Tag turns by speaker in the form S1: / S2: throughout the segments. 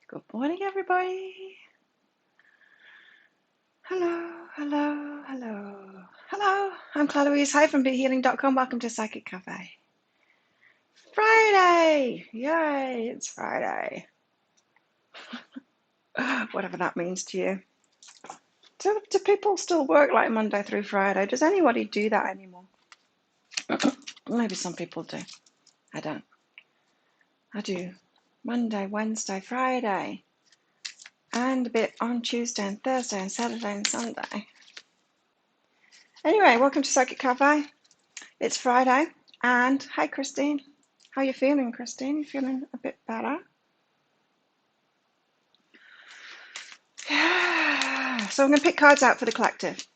S1: Good morning, everybody. Hello, hello, hello. Hello, I'm Claire Louise. Hi from BeHealing.com. Welcome to Psychic Cafe. Friday! Yay, it's Friday. Whatever that means to you. Do people still work like Monday through Friday? Does anybody do that anymore? Maybe some people do. I don't. I do Monday, Wednesday, Friday, and a bit on Tuesday and Thursday and Saturday and Sunday. Anyway, welcome to Psychic Cafe. It's Friday, and hi, Christine. How you feeling, Christine? You feeling a bit better? Yeah. So I'm going to pick cards out for the collective,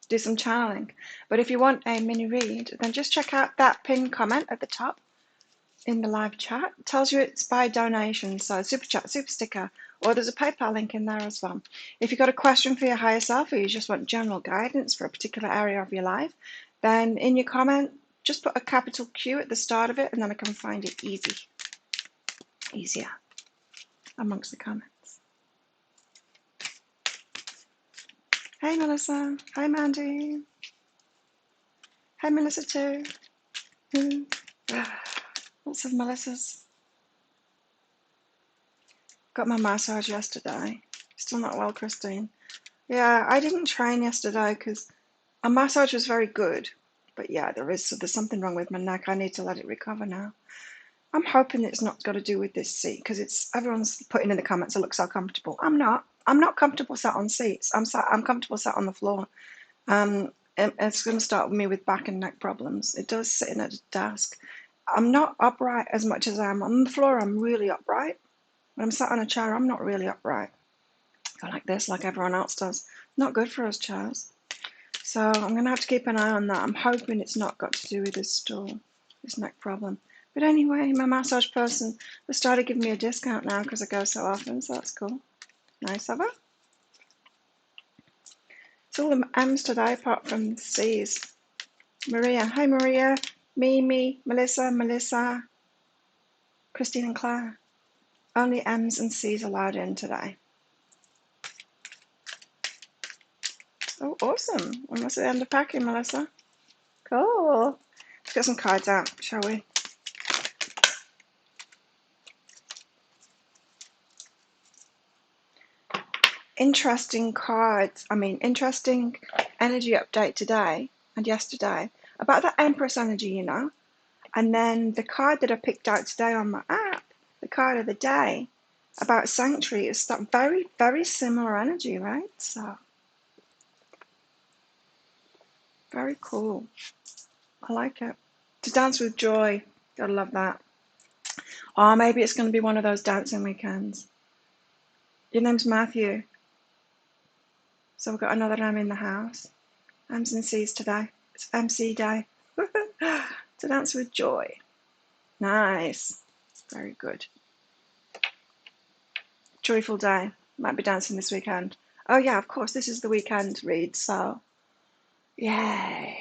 S1: do some channeling. But if you want a mini read, then just check out that pinned comment at the top in the live chat. It tells you it's by donation, so super chat, super sticker, or there's a PayPal link in there as well. If you've got a question for your higher self, or you just want general guidance for a particular area of your life, then in your comment, just put a capital Q at the start of it, and then I can find it easier amongst the comments. Hey, Melissa. Hi, Mandy. Hi, Melissa too. Lots of Melissas. Got my massage yesterday. Still not well, Christine. Yeah, I didn't train yesterday because a massage was very good. But yeah, there's something wrong with my neck. I need to let it recover now. I'm hoping it's not got to do with this seat because everyone's putting in the comments it looks so comfortable. I'm not. I'm not comfortable sat on seats. I'm comfortable sat on the floor. It's going to start with me with back and neck problems. It does sitting at a desk. I'm not upright as much as I am on the floor. I'm really upright. When I'm sat on a chair, I'm not really upright. I go like this, like everyone else does. Not good for us chairs. So I'm going to have to keep an eye on that. I'm hoping it's not got to do with this stool, this neck problem. But anyway, my massage person has started giving me a discount now because I go so often, so that's cool. Nice of her. It's all the M's today apart from the C's. Maria. Hi, Maria. Mimi, Melissa, Christine and Claire. Only M's and C's allowed in today. Oh, awesome. Almost at the end of packing, Melissa. Cool. Let's get some cards out, shall we? Interesting cards. Interesting energy update today and yesterday about that Empress energy, you know. And then the card that I picked out today on my app, the card of the day about Sanctuary, is that very, very similar energy, right? So, very cool. I like it. To dance with joy. Gotta love that. Or maybe it's going to be one of those dancing weekends. Your name's Matthew. So we've got another M in the house. M's and C's today. It's MC day. To dance with joy. Nice. Very good. Joyful day. Might be dancing this weekend. Oh yeah, of course, this is the weekend read, so yay.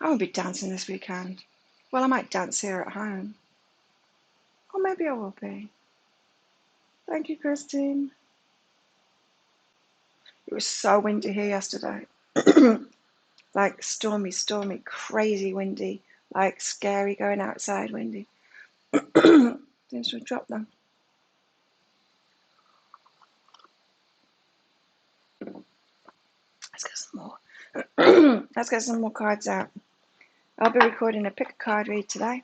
S1: I won't be dancing this weekend. Well, I might dance here at home. Or maybe I will be. Thank you, Christine. It was so windy here yesterday. Like stormy, crazy windy. Like scary going outside windy. Seems to have dropped them. Let's get some more. Let's get some more cards out. I'll be recording a pick a card read today.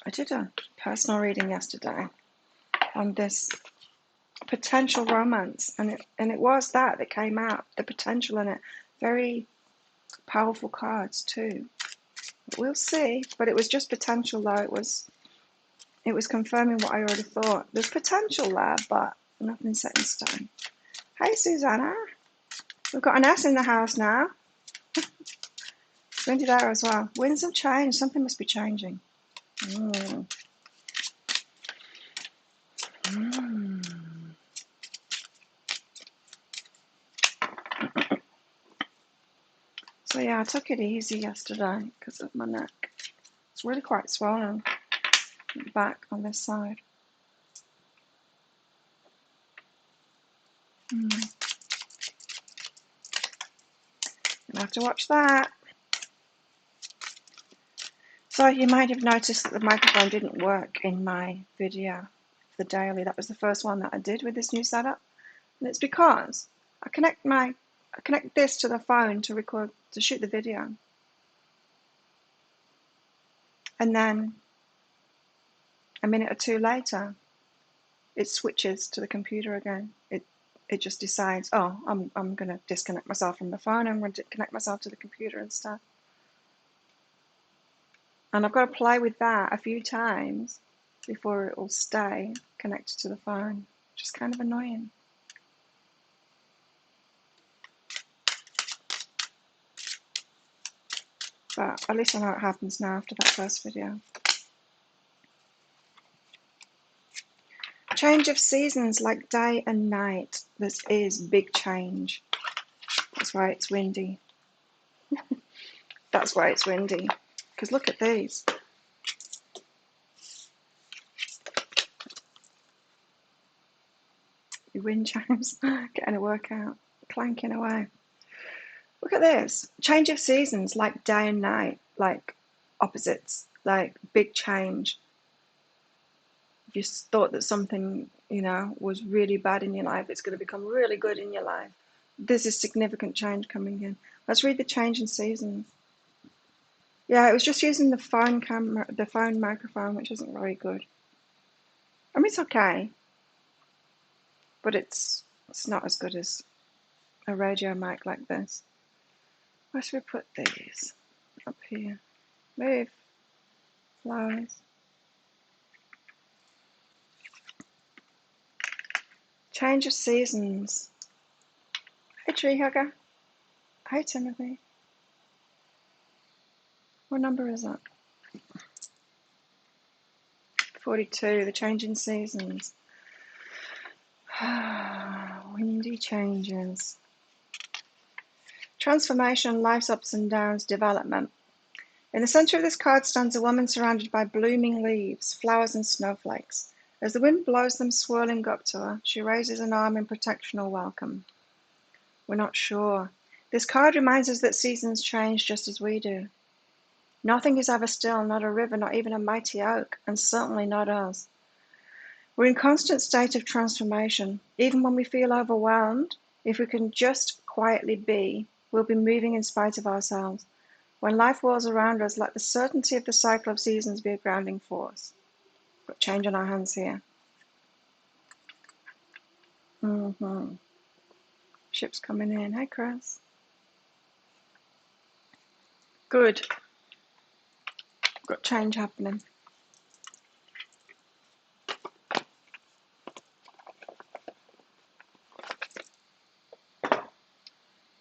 S1: I did a personal reading yesterday on this potential romance, and it was that came out, the potential in it. Very powerful cards too. But we'll see. But it was just potential, though. It was confirming what I already thought. There's potential there, but nothing set in stone. Hey, Susanna. We've got an S in the house now. Windy there as well. Winds have changed. Something must be changing. So yeah, I took it easy yesterday because of my neck. It's really quite swollen. back on this side. Gonna have to watch that. So you might have noticed that the microphone didn't work in my video, the daily. That was the first one that I did with this new setup, and it's because I connect this to the phone to shoot the video, and then a minute or two later, it switches to the computer again. It just decides, oh, I'm going to disconnect myself from the phone. I'm going to connect myself to the computer and stuff. And I've got to play with that a few times before it will stay connected to the phone, which is kind of annoying. But at least I know what happens now after that first video. Change of seasons like day and night. This is big change. That's why it's windy. That's why it's windy. Because look at these. Your wind chimes getting a workout, clanking away. Look at this. Change of seasons like day and night, like opposites, like big change. If you thought that something, was really bad in your life, it's going to become really good in your life. There's a significant change coming in. Let's read the change in seasons. Yeah, it was just using the phone camera, the phone microphone, which isn't very good. I mean, it's okay, but it's not as good as a radio mic like this. Where should we put these? Up here. Move. Flowers. Change of seasons. Hey, tree hugger. Hey, Timothy. What number is that? 42, the change in seasons. Windy changes. Transformation, life's ups and downs, development. In the center of this card stands a woman surrounded by blooming leaves, flowers and snowflakes. As the wind blows them swirling up to her, she raises an arm in protection or welcome. We're not sure. This card reminds us that seasons change just as we do. Nothing is ever still, not a river, not even a mighty oak, and certainly not us. We're in constant state of transformation. Even when we feel overwhelmed, if we can just quietly be, we'll be moving in spite of ourselves. When life whirls around us, let the certainty of the cycle of seasons be a grounding force. Got change on our hands here. Ship's coming in. Hey, Chris. Good. Got change happening.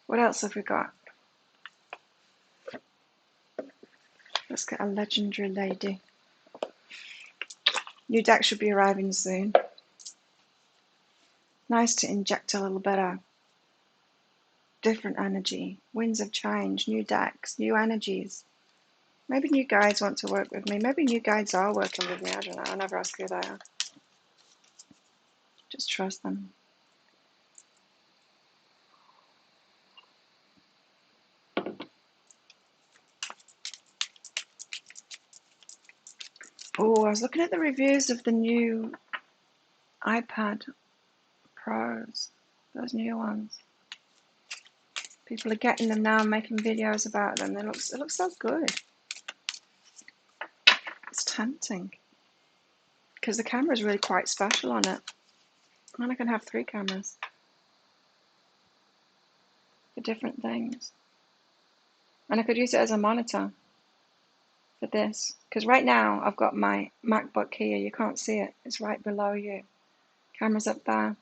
S1: What else have we got? Let's get a legendary lady. New deck should be arriving soon. Nice to inject a little bit of different energy. Winds of change, new decks, new energies. Maybe new guides want to work with me. Maybe new guides are working with me. I don't know. I'll never ask who they are. Just trust them. Oh, I was looking at the reviews of the new iPad Pros. Those new ones. People are getting them now and making videos about them. It looks so good. It's tempting. Because the camera is really quite special on it. And I can have 3 cameras for different things. And I could use it as a monitor for this. Because right now I've got my MacBook here. You can't see it. It's right below you. Camera's up there.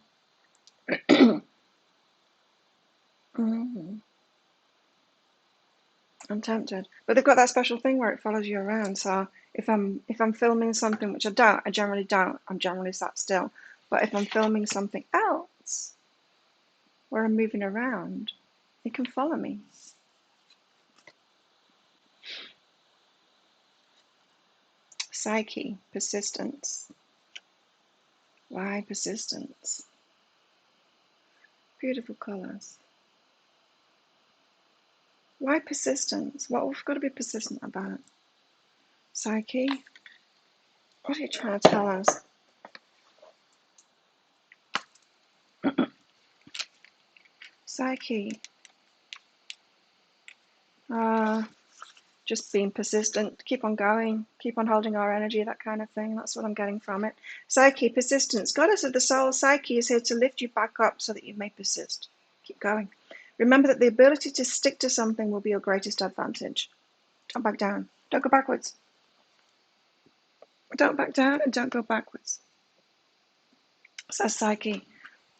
S1: I'm tempted. But they've got that special thing where it follows you around. So if I'm filming something, which I generally don't, I'm generally sat still. But if I'm filming something else where I'm moving around, it can follow me. Psyche, persistence. Why persistence? Beautiful colours. Why persistence? What we've got to be persistent about? Psyche, what are you trying to tell us? Psyche. Just being persistent, keep on going, keep on holding our energy, that kind of thing. That's what I'm getting from it. Psyche, persistence. Goddess of the soul, Psyche is here to lift you back up so that you may persist. Keep going. Remember that the ability to stick to something will be your greatest advantage. Don't back down. Don't go backwards. Don't back down and don't go backwards. Says Psyche.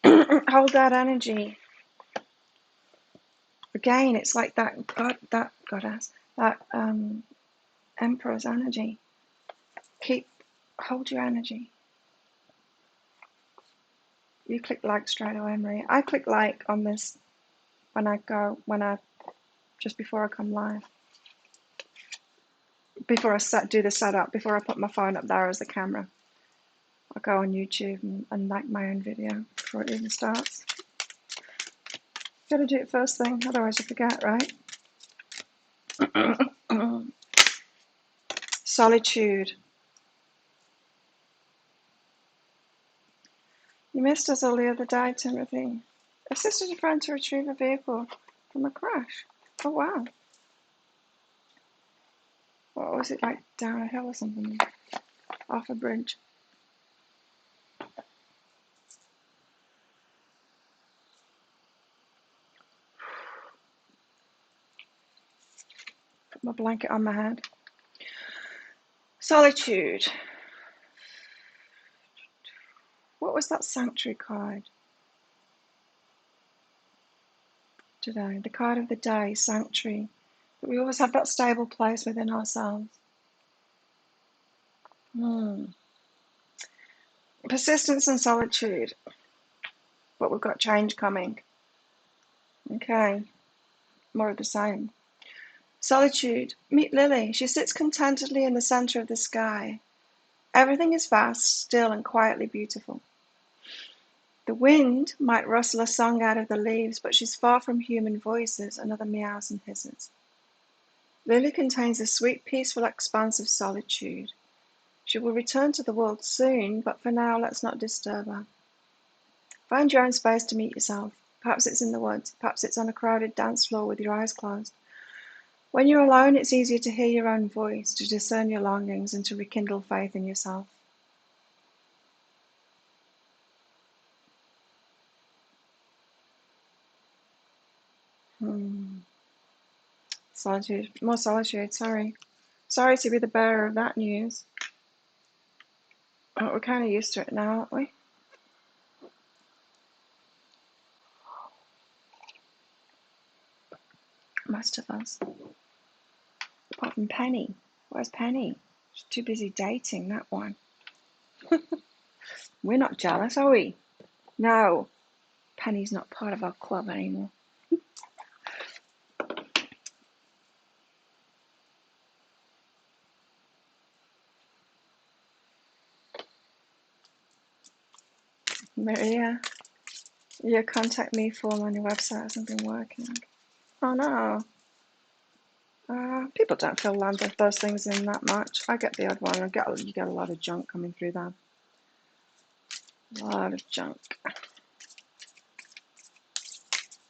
S1: Hold that energy. Again, it's like that goddess, that emperor's energy. Hold your energy. You click like straight away, Marie. I click like on this just before I come live. Before I do the setup, before I put my phone up there as the camera. I'll go on YouTube and like my own video before it even starts. Gotta do it first thing, otherwise you forget, right? Solitude. You missed us all the other day, Timothy. Assisted a friend to retrieve a vehicle from a crash. Oh wow. What was it, like down a hill or something? Off a bridge. Put my blanket on my head. Solitude. What was that sanctuary card today? The card of the day, sanctuary. But we always have that stable place within ourselves. Persistence and solitude. But we've got change coming. Okay. More of the same. Solitude. Meet Lily. She sits contentedly in the center of the sky. Everything is vast, still, and quietly beautiful. The wind might rustle a song out of the leaves, but she's far from human voices and other meows and hisses. Lily contains a sweet, peaceful expanse of solitude. She will return to the world soon, but for now, let's not disturb her. Find your own space to meet yourself. Perhaps it's in the woods. Perhaps it's on a crowded dance floor with your eyes closed. When you're alone, it's easier to hear your own voice, to discern your longings, and to rekindle faith in yourself. Solitude. More solitude, sorry. Sorry to be the bearer of that news. Oh, we're kind of used to it now, aren't we? Most of us. Apart from Penny. Where's Penny? She's too busy dating, that one. We're not jealous, are we? No. Penny's not part of our club anymore. Maria, your contact me form on your website hasn't been working. Oh no. People don't fill those things in that much. I get the odd one. You get a lot of junk coming through that. A lot of junk.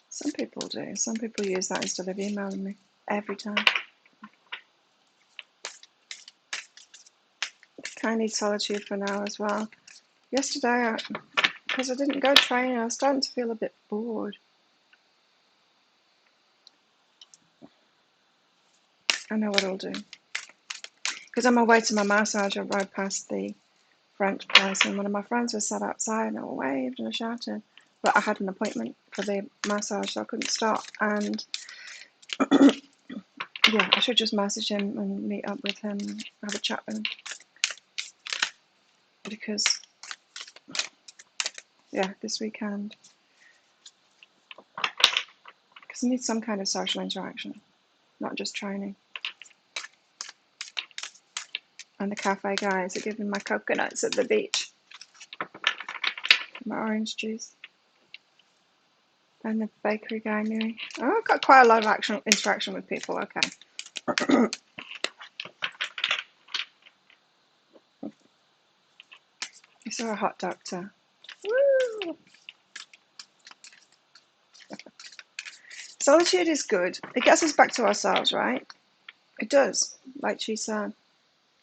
S1: Some people do. Some people use that instead of emailing me every time. I need solitude for now as well. Yesterday, because I didn't go training, I was starting to feel a bit bored. I know what I'll do. Because on my way to my massage, I rode past the French place, and one of my friends was sat outside, and I waved and I shouted. But I had an appointment for the massage, so I couldn't stop. And yeah, I should just message him and meet up with him, have a chat with him. Because, yeah, this weekend. Because I need some kind of social interaction, not just training. And the cafe guys are giving my coconuts at the beach. My orange juice. And the bakery guy knew. Oh, I've got quite a lot of interaction with people. Okay. I saw a hot doctor. Woo! Solitude is good. It gets us back to ourselves, right? It does. Like she said.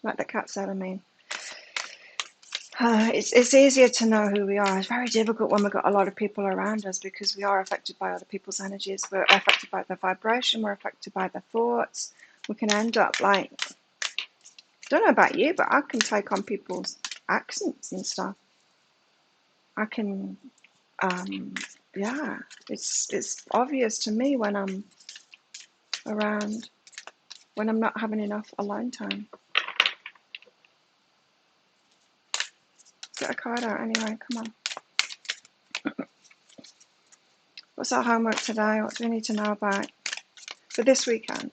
S1: Like the cat said, I mean. It's easier to know who we are. It's very difficult when we've got a lot of people around us because we are affected by other people's energies. We're affected by their vibration. We're affected by their thoughts. We can end up like, don't know about you, but I can take on people's accents and stuff. I can, yeah, it's obvious to me when I'm around, when I'm not having enough alone time. Get a card out anyway, come on. What's our homework today? What do we need to know about for this weekend?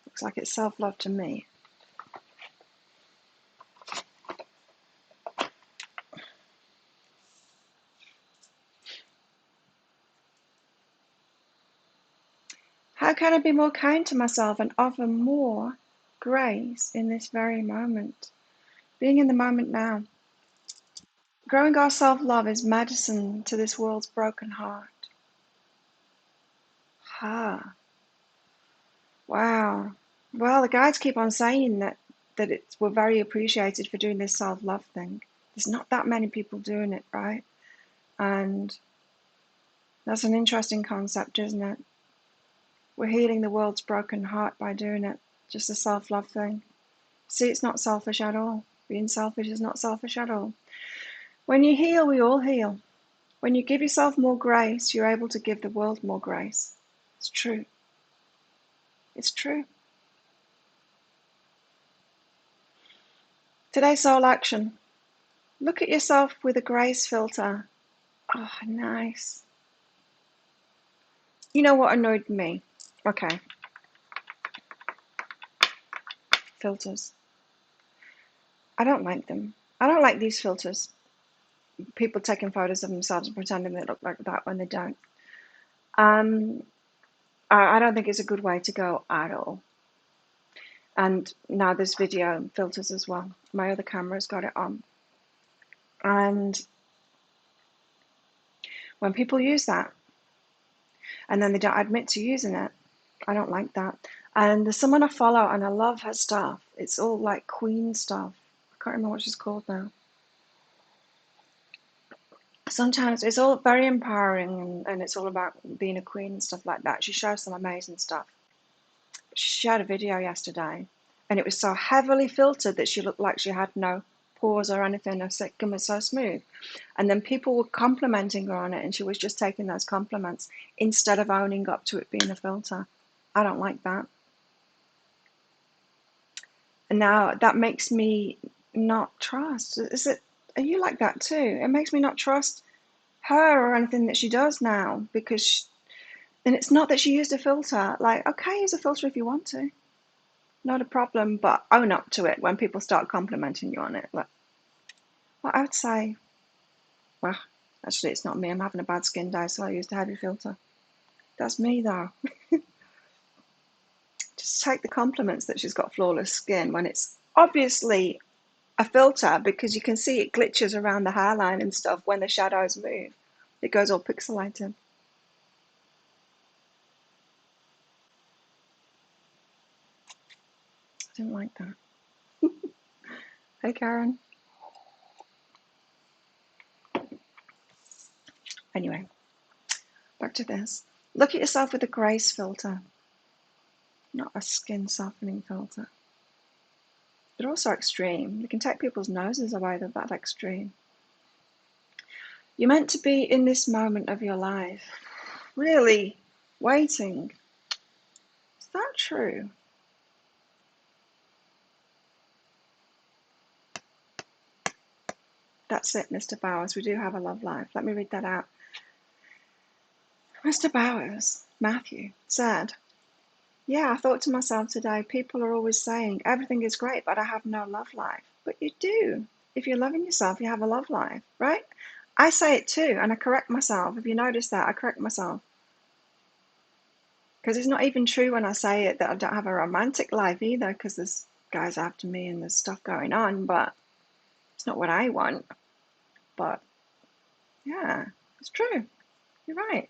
S1: Looks like it's self-love to me. How can I be more kind to myself and offer more grace in this very moment? Being in the moment now. Growing our self-love is medicine to this world's broken heart. Ha. Wow. Well, the guides keep on saying that we're very appreciated for doing this self-love thing. There's not that many people doing it, right? And that's an interesting concept, isn't it? We're healing the world's broken heart by doing it. Just a self-love thing. See, it's not selfish at all. Being selfish is not selfish at all. When you heal, we all heal. When you give yourself more grace, you're able to give the world more grace. It's true. It's true. Today's soul action. Look at yourself with a grace filter. Oh, nice. You know what annoyed me? Okay. Filters. I don't like them. I don't like these filters. People taking photos of themselves and pretending they look like that when they don't. I don't think it's a good way to go at all. And now there's video filters as well. My other camera's got it on. And when people use that, and then they don't admit to using it, I don't like that. And there's someone I follow, and I love her stuff. It's all like queen stuff. I can't remember what she's called now. Sometimes it's all very empowering, and it's all about being a queen and stuff like that. She shows some amazing stuff. She had a video yesterday, and it was so heavily filtered that she looked like she had no pores or anything. Her skin was so smooth. And then people were complimenting her on it, and she was just taking those compliments instead of owning up to it being a filter. I don't like that. And now that makes me not trust. Are you like that too? It makes me not trust her or anything that she does now, because and it's not that she used a filter. Like, okay, use a filter if you want to, not a problem, but own up to it when people start complimenting you on it. Like, well, I would say, well, actually it's not me, I'm having a bad skin day, so I used a heavy filter. That's me though. Just take the compliments that she's got flawless skin when it's obviously a filter, because you can see it glitches around the hairline and stuff when the shadows move. It goes all pixelated. I didn't like that. Hey, Karen. Anyway, back to this. Look at yourself with a grace filter, not a skin softening filter. They're also extreme. You can take people's noses away, they're that extreme. You're meant to be in this moment of your life, really waiting. Is that true? That's it, Mr. Bowers. We do have a love life. Let me read that out. Mr. Bowers, Matthew, said, yeah, I thought to myself today, people are always saying everything is great, but I have no love life. But you do. If you're loving yourself, you have a love life, right? I say it too, and I correct myself. If you notice that, I correct myself. Because it's not even true when I say it that I don't have a romantic life either, because there's guys after me and there's stuff going on, but it's not what I want. But yeah, it's true. You're right.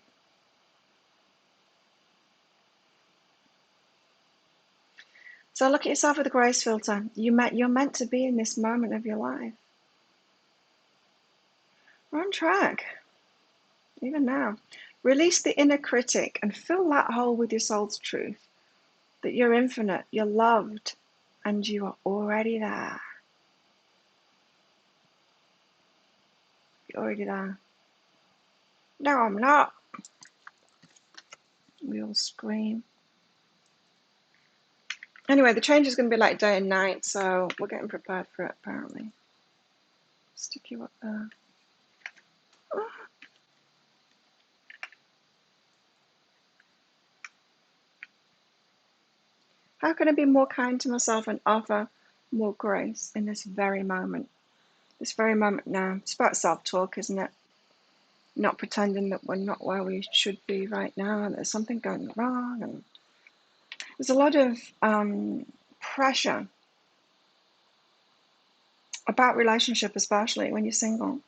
S1: So look at yourself with a grace filter. You're meant to be in this moment of your life. We're on track, even now. Release the inner critic and fill that hole with your soul's truth. That you're infinite, you're loved, and you are already there. You're already there. No, I'm not. We all scream. Anyway, the change is going to be like day and night, so we're getting prepared for it, apparently. Stick you up there. How can I be more kind to myself and offer more grace in this very moment? This very moment now. It's about self-talk, isn't it? Not pretending that we're not where we should be right now, and there's something going wrong. And there's a lot of pressure about relationship, especially when you're single.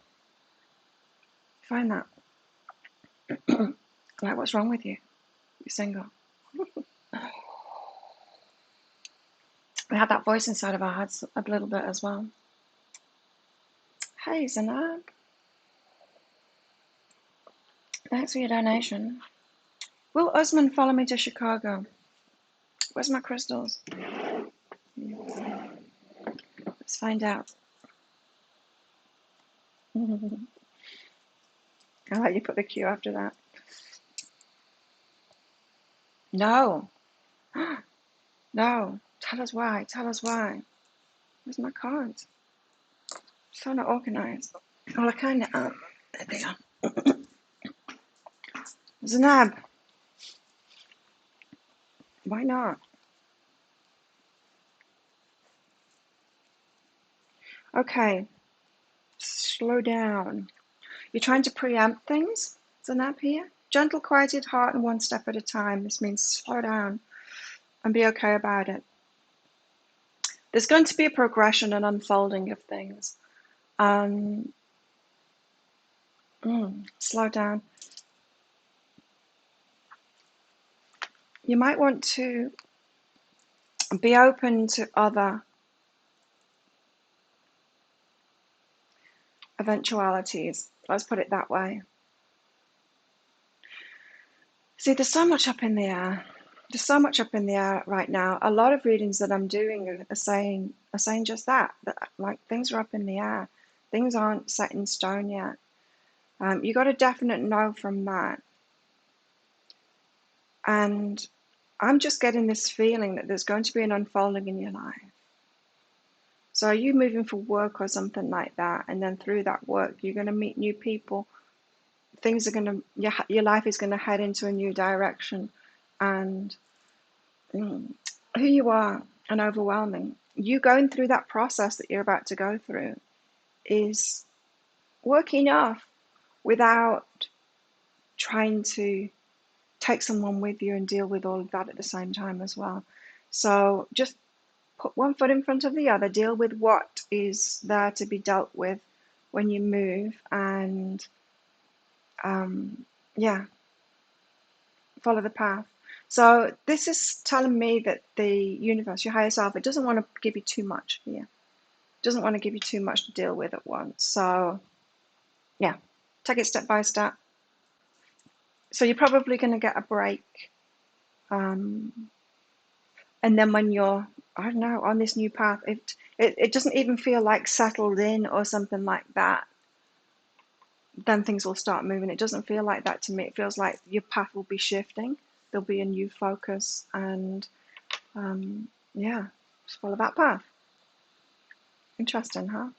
S1: Find that. Like, what's wrong with you? You're single. We have that voice inside of our heads a little bit as well. Hey, Zanab. Thanks for your donation. Will Usman follow me to Chicago? Where's my crystals? Let's find out. I'll let you put the Q after that. No. No. Tell us why. Tell us why. Where's my cards? So not organized. Well, I kind of am. There they are. Zanab. Why not? Okay. Slow down. You're trying to preempt things, Zanab here. Gentle, quieted heart and one step at a time. This means slow down and be okay about it. There's going to be a progression and unfolding of things. Slow down. You might want to be open to other eventualities. Let's put it that way. See, there's so much up in the air. There's so much up in the air right now. A lot of readings that I'm doing are saying just that like things are up in the air. Things aren't set in stone yet. You got a definite no from that. And I'm just getting this feeling that there's going to be an unfolding in your life. So are you moving for work or something like that? And then through that work, you're going to meet new people. Things are going to, your life is going to head into a new direction. And who you are and overwhelming. You going through that process that you're about to go through is work enough without trying to take someone with you and deal with all of that at the same time as well. So just put one foot in front of the other, deal with what is there to be dealt with when you move, and follow the path. So this is telling me that the universe, your higher self, it doesn't want to give you too much here. It doesn't want to give you too much to deal with at once. So yeah, take it step by step. So you're probably going to get a break. And then when you're, I don't know, on this new path, it doesn't even feel like settled in or something like that. Then things will start moving. It doesn't feel like that to me. It feels like your path will be shifting. There'll be a new focus, and just follow that path. Interesting, huh?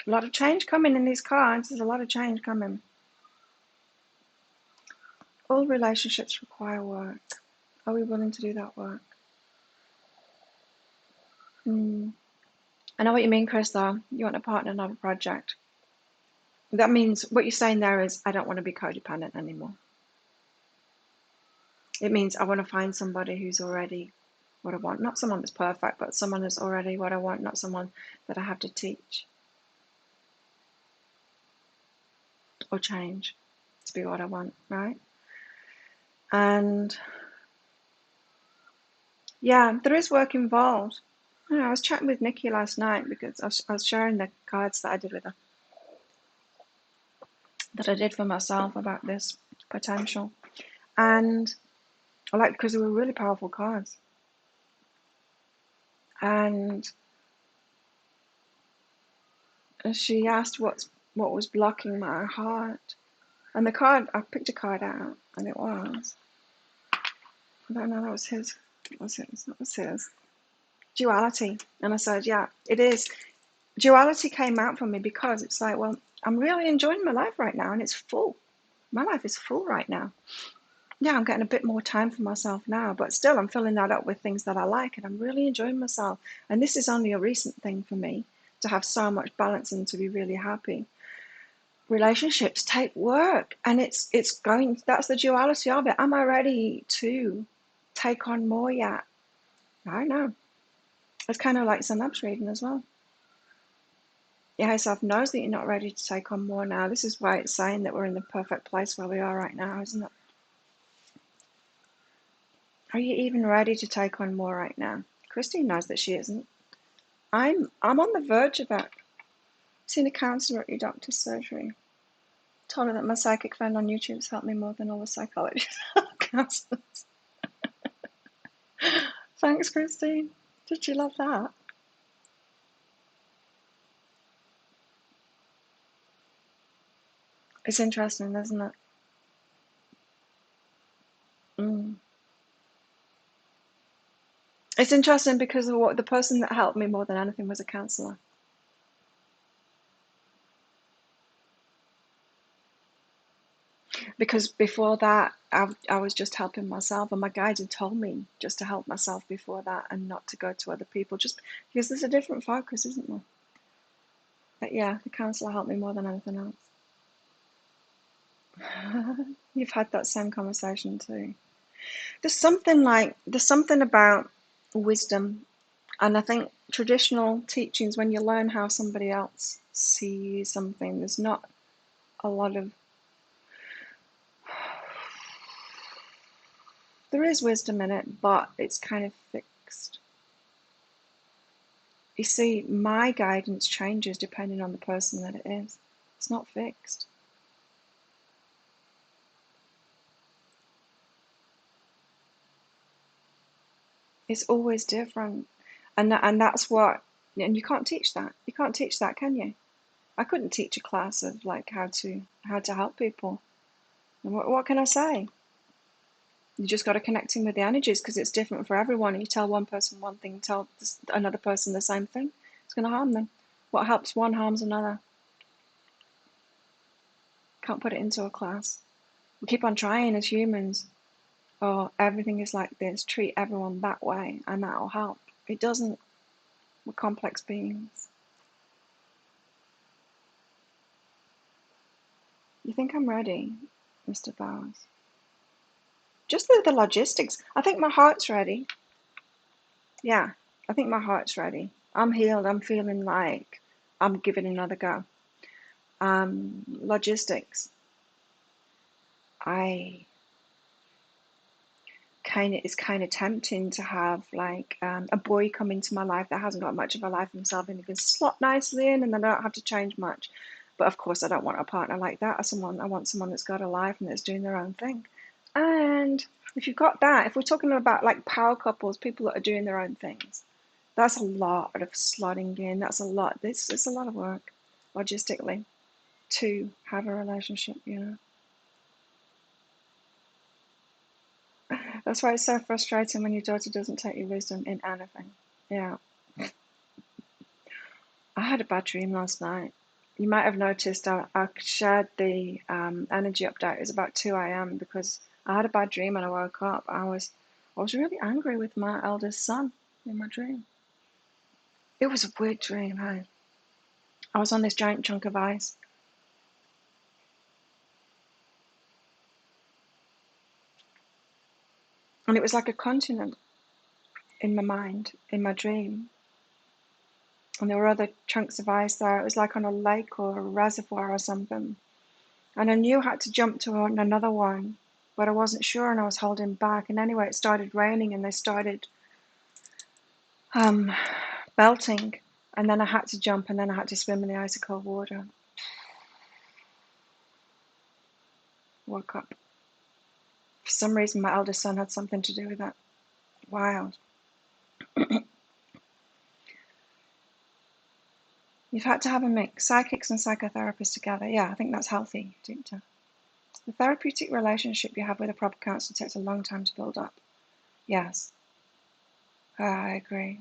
S1: A lot of change coming in these cards. There's a lot of change coming. all relationships require work. Are we willing to do that work? I know what you mean, Chris, though. You want a partner, not a project. That means what you're saying there is, I don't want to be codependent anymore. It means I want to find somebody who's already what I want. Not someone that's perfect, but someone that's already what I want, not someone that I have to teach or change to be what I want, right? And yeah, there is work involved. I was chatting with Nikki last night because I was sharing the cards that I did with her, that I did for myself about this potential. And I like, because they were really powerful cards. And she asked what was blocking my heart. And the card, I picked a card out, and it was, I don't know, that was his. That was his. Duality. And I said, yeah, it is. Duality came out for me because it's like, well, I'm really enjoying my life right now, and it's full. My life is full right now. Yeah, I'm getting a bit more time for myself now, but still I'm filling that up with things that I like, and I'm really enjoying myself. And this is only a recent thing for me, to have so much balance and to be really happy. Relationships take work, and it's going, that's the duality of it. Am I ready to take on more yet? I don't know. It's kind of like synapse reading as well. Your higher self knows that you're not ready to take on more now. This is why it's saying that we're in the perfect place where we are right now, isn't it? Are you even ready to take on more right now? Christine knows that she isn't. I'm on the verge of that. Seen a counsellor at your doctor's surgery. Told her that my psychic friend on YouTube has helped me more than all the psychologists and counsellors. Thanks, Christine. Did you love that? It's interesting, isn't it? It's interesting because the person that helped me more than anything was a counsellor. Because before that, I was just helping myself, and my guides had told me just to help myself before that and not to go to other people, just because there's a different focus, isn't there? But yeah, the counsellor helped me more than anything else. You've had that same conversation too. There's something about wisdom, and I think traditional teachings, when you learn how somebody else sees something, there's not a lot of, there is wisdom in it, but it's kind of fixed. You see, my guidance changes depending on the person that it is. It's not fixed. It's always different. And that's what, and you can't teach that. You can't teach that, can you? I couldn't teach a class of like how to help people. And what can I say? You just got to connect in with the energies, because it's different for everyone. You tell one person one thing, tell another person the same thing, it's going to harm them. What helps one harms another. Can't put it into a class. We keep on trying as humans. Oh, everything is like this, treat everyone that way, and that'll help. It doesn't. We're complex beings. You think I'm ready, Mr. Bowers? Just the logistics. I think my heart's ready. Yeah, I think my heart's ready. I'm healed. I'm feeling like I'm giving another go. Logistics. It's kind of tempting to have like a boy come into my life that hasn't got much of a life himself, and he can slot nicely in, and then I don't have to change much. But of course, I don't want a partner like that. I want someone that's got a life and that's doing their own thing. And if you've got that, if we're talking about like power couples, people that are doing their own things, that's a lot of slotting in. That's a lot. It's a lot of work, logistically, to have a relationship. That's why it's so frustrating when your daughter doesn't take your wisdom in anything. Yeah. I had a bad dream last night. You might have noticed I shared the energy update. It was about 2 a.m. because I had a bad dream and I woke up. I was really angry with my eldest son in my dream. It was a weird dream, hey? I was on this giant chunk of ice. And it was like a continent in my mind, in my dream. And there were other chunks of ice there. It was like on a lake or a reservoir or something. And I knew I had to jump to another one, but I wasn't sure and I was holding back. And anyway, it started raining and they started belting. And then I had to jump and then I had to swim in the icy cold water. Woke up. For some reason, my eldest son had something to do with that. Wild. You've had to have a mix, psychics and psychotherapists together. Yeah, I think that's healthy. The therapeutic relationship you have with a proper counselor takes a long time to build up. Yes, I agree.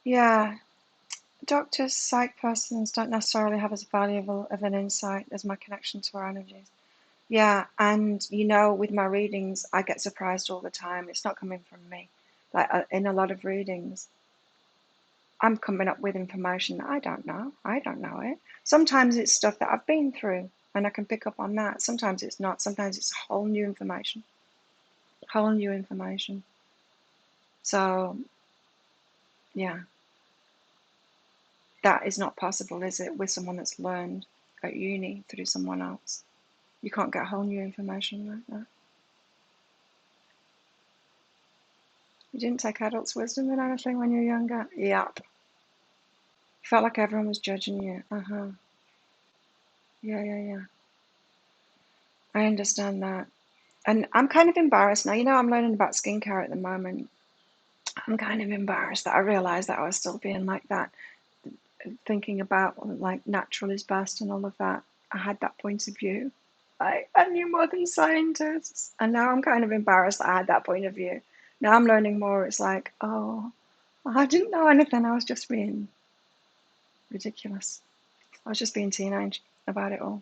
S1: Yeah, doctors, psych persons don't necessarily have as valuable of an insight as my connection to our energies. Yeah, and with my readings, I get surprised all the time. It's not coming from me. Like in a lot of readings, I'm coming up with information that I don't know. I don't know it. Sometimes it's stuff that I've been through and I can pick up on that. Sometimes it's not. Sometimes it's whole new information. Whole new information. So, yeah, that is not possible, is it, with someone that's learned at uni through someone else? You can't get whole new information like that. You didn't take adults' wisdom in anything when you were younger? Yep. You felt like everyone was judging you. Uh-huh. Yeah. I understand that. And I'm kind of embarrassed now. I'm learning about skincare at the moment. I'm kind of embarrassed that I realized that I was still being like that, thinking about like natural is best and all of that. I had that point of view. I knew more than scientists. And now I'm kind of embarrassed that I had that point of view. Now I'm learning more. It's like, oh, I didn't know anything. I was just being ridiculous. I was just being teenage about it all.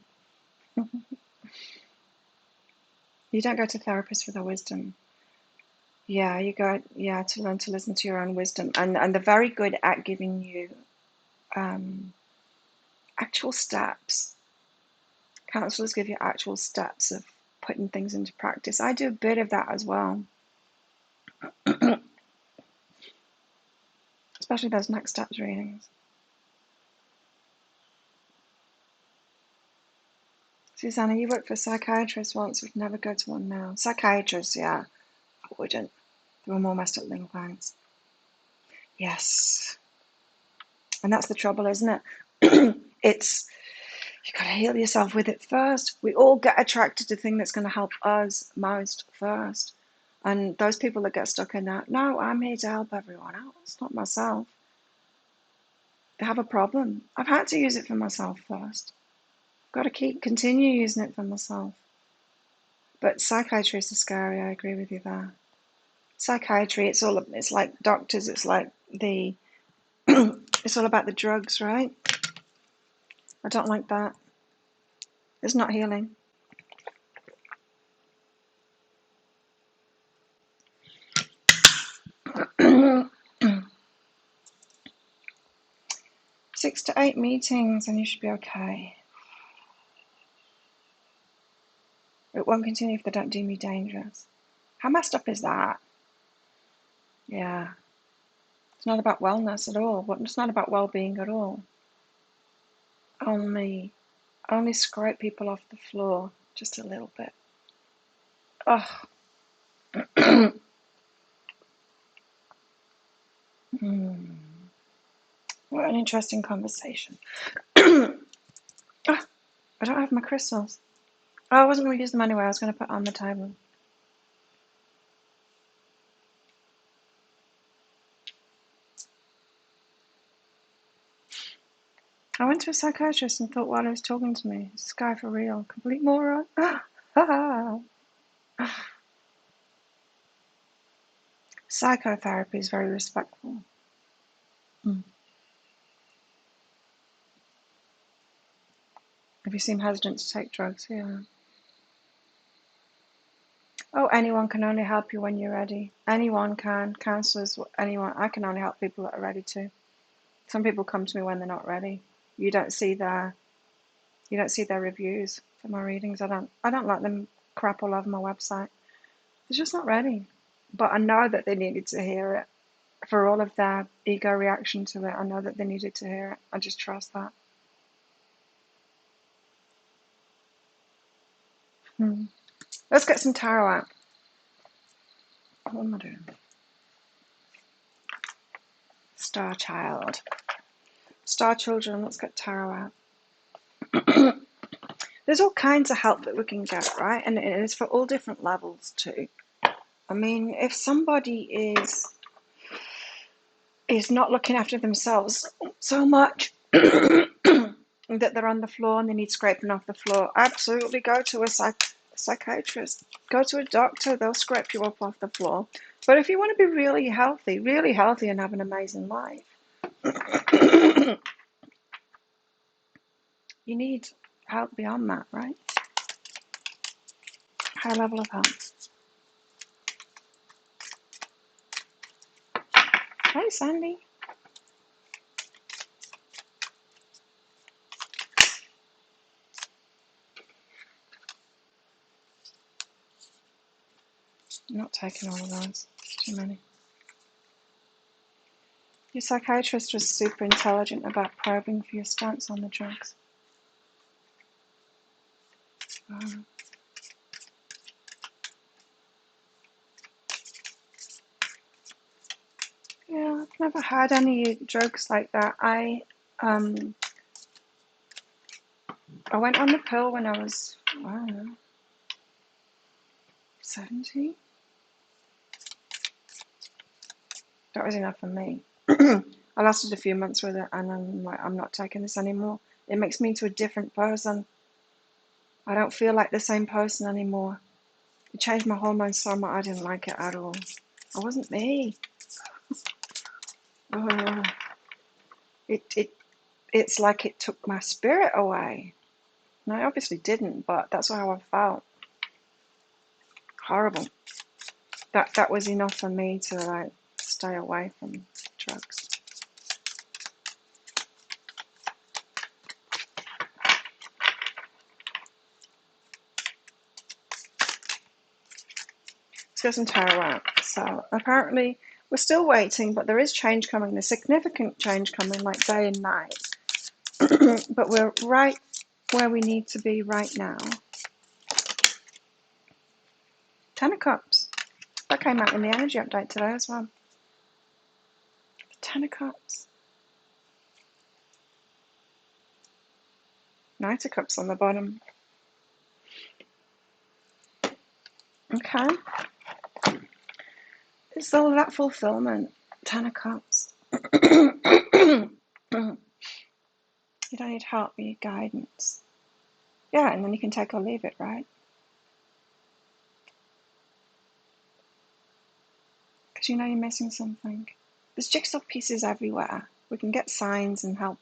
S1: You don't go to therapists for their wisdom. Yeah, you go, to learn to listen to your own wisdom. And they're very good at giving you actual steps. Counselors give you actual steps of putting things into practice. I do a bit of that as well, especially those next steps readings. Susanna, you worked for a psychiatrist once, would never go to one now. Psychiatrists, yeah, I wouldn't. They were more messed up than clients. Yes. And that's the trouble, isn't it? It's, you got to heal yourself with it first. We all get attracted to the thing that's going to help us most first. And those people that get stuck in that, no, I'm here to help everyone else, not myself. They have a problem. I've had to use it for myself first. I've got to continue using it for myself. But psychiatry is scary. I agree with you there. Psychiatry, it's like doctors. It's like it's all about the drugs, right? I don't like that. It's not healing. Six to 8 meetings and you should be okay. It won't continue if they don't deem you dangerous. How messed up is that? Yeah. It's not about wellness at all. It's not about well-being at all. Only scrape people off the floor just a little bit. Oh. What an interesting conversation. Oh, I don't have my crystals. Oh, I wasn't going to use them anyway. I was going to put on the table. I went to a psychiatrist and thought while he was talking to me, this guy for real, complete moron. Psychotherapy is very respectful. If you seem hesitant to take drugs, yeah. Oh, anyone can only help you when you're ready. Anyone can. Counselors, anyone. I can only help people that are ready to. Some people come to me when they're not ready. You don't see their reviews for my readings. I don't let them crap all over my website. They're just not ready. But I know that they needed to hear it. For all of their ego reaction to it, I know that they needed to hear it. I just trust that. Let's get some tarot out. What am I doing? Starchild. Star Children, let's get tarot out. There's all kinds of help that we can get, right? And it's for all different levels too. I mean, if somebody is not looking after themselves so much that they're on the floor and they need scraping off the floor, absolutely go to a psychiatrist. Go to a doctor, they'll scrape you up off the floor. But if you want to be really healthy and have an amazing life, you need help beyond that, right? High level of help. Hi, Sandy. I'm not taking all of those. Too many. Your psychiatrist was super intelligent about probing for your stance on the drugs. Yeah, I've never had any drugs like that. I went on the pill when I was, I don't know, 17. That was enough for me. I lasted a few months with it, and I'm like, I'm not taking this anymore. It makes me into a different person. I don't feel like the same person anymore. It changed my hormones so much. I didn't like it at all. I wasn't me. It's like it took my spirit away. And I obviously didn't, but that's how I felt. Horrible. That was enough for me to like stay away from drugs. Let's get some tarot out. So apparently we're still waiting, but there is change coming. There's significant change coming, like day and night. But we're right where we need to be right now. Ten of Cups. That came out in the energy update today as well. Ten of Cups. Knight of Cups on the bottom. Okay. It's all that fulfillment. Ten of Cups. You don't need help, you need guidance. Yeah, and then you can take or leave it, right? Because you know you're missing something. There's jigsaw pieces everywhere. We can get signs and help.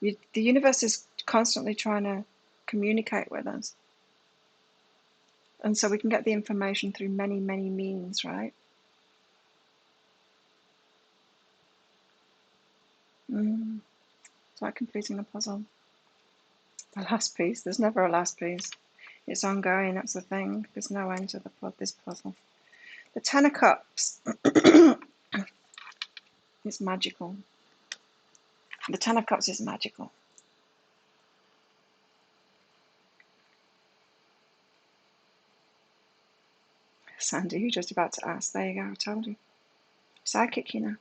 S1: The universe is constantly trying to communicate with us. And so we can get the information through many, many means, right? It's like completing a puzzle. The last piece. There's never a last piece. It's ongoing, that's the thing. There's no end to this puzzle. The Ten of Cups. It's magical. The Ten of Cups is magical. Sandy, you're just about to ask. There you go, I told you. Psychic, you know.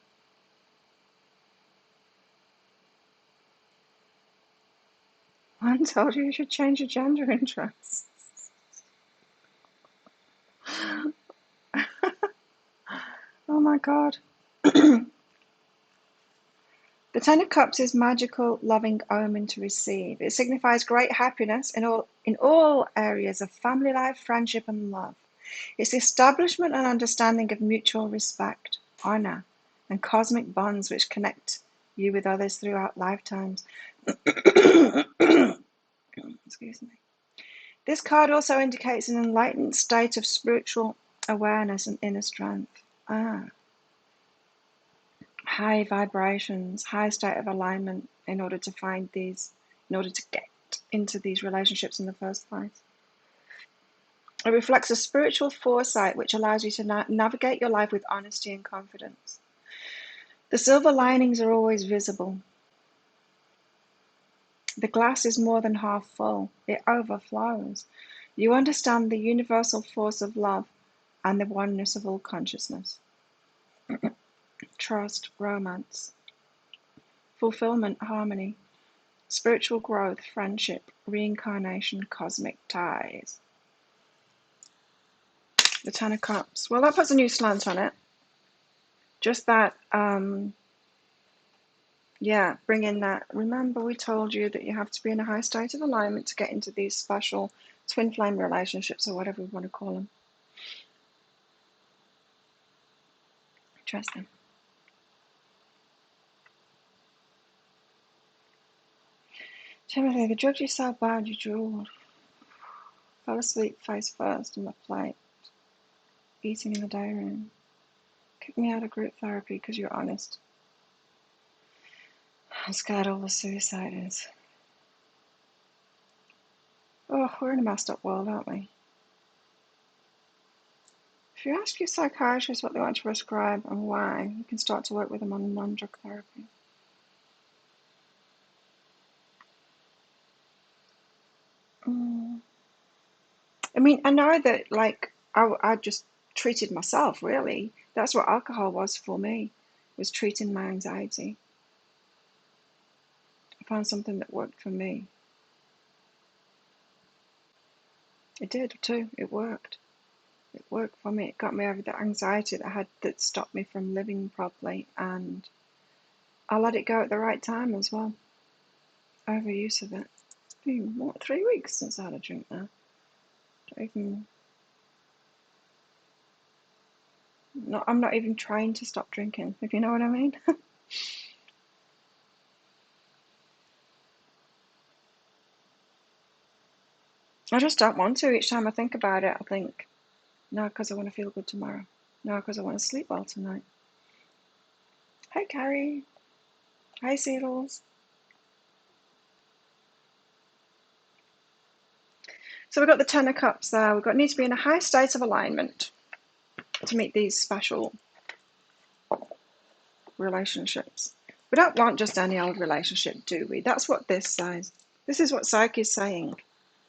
S1: I told you should change your gender interests. Oh my God. The Ten of Cups is magical, loving omen to receive. It signifies great happiness in all areas of family life, friendship, and love. It's the establishment and understanding of mutual respect, honor, and cosmic bonds which connect you with others throughout lifetimes. Excuse me. This card also indicates an enlightened state of spiritual awareness and inner strength. High vibrations, high state of alignment in order to get into these relationships in the first place. It reflects a spiritual foresight which allows you to navigate your life with honesty and confidence. The silver linings are always visible. The glass is more than half full. It overflows. You understand the universal force of love and the oneness of all consciousness. Trust, romance, fulfillment, harmony, spiritual growth, friendship, reincarnation, cosmic ties. The Ten of Cups. Well, that puts a new slant on it. Just that, bring in that. Remember, we told you that you have to be in a high state of alignment to get into these special twin flame relationships, or whatever we want to call them. Interesting. Timothy, they drugged you so bad you drooled. Fell asleep face first on the plate. Eating in the day room. Kicked me out of group therapy because you're honest. I'm scared all the suiciders. Oh, we're in a messed up world, aren't we? If you ask your psychiatrist what they want to prescribe and why, you can start to work with them on non-drug therapy. I mean, I know that, like, I just treated myself, really. That's what alcohol was for me, was treating my anxiety. I found something that worked for me. It did, too. It worked. It worked for me. It got me over the anxiety that stopped me from living properly, and I let it go at the right time as well. Overuse of it. It's been, 3 weeks since I had a drink now. I'm not even trying to stop drinking, if you know what I mean. I just don't want to. Each time I think about it, I think, no, because I want to feel good tomorrow. No, because I want to sleep well tonight. Hey, Carrie. Hi, Seedles. So we've got the Ten of Cups there. We've got need to be in a high state of alignment to meet these special relationships. We don't want just any old relationship, do we? That's what this says. This is what Psyche is saying.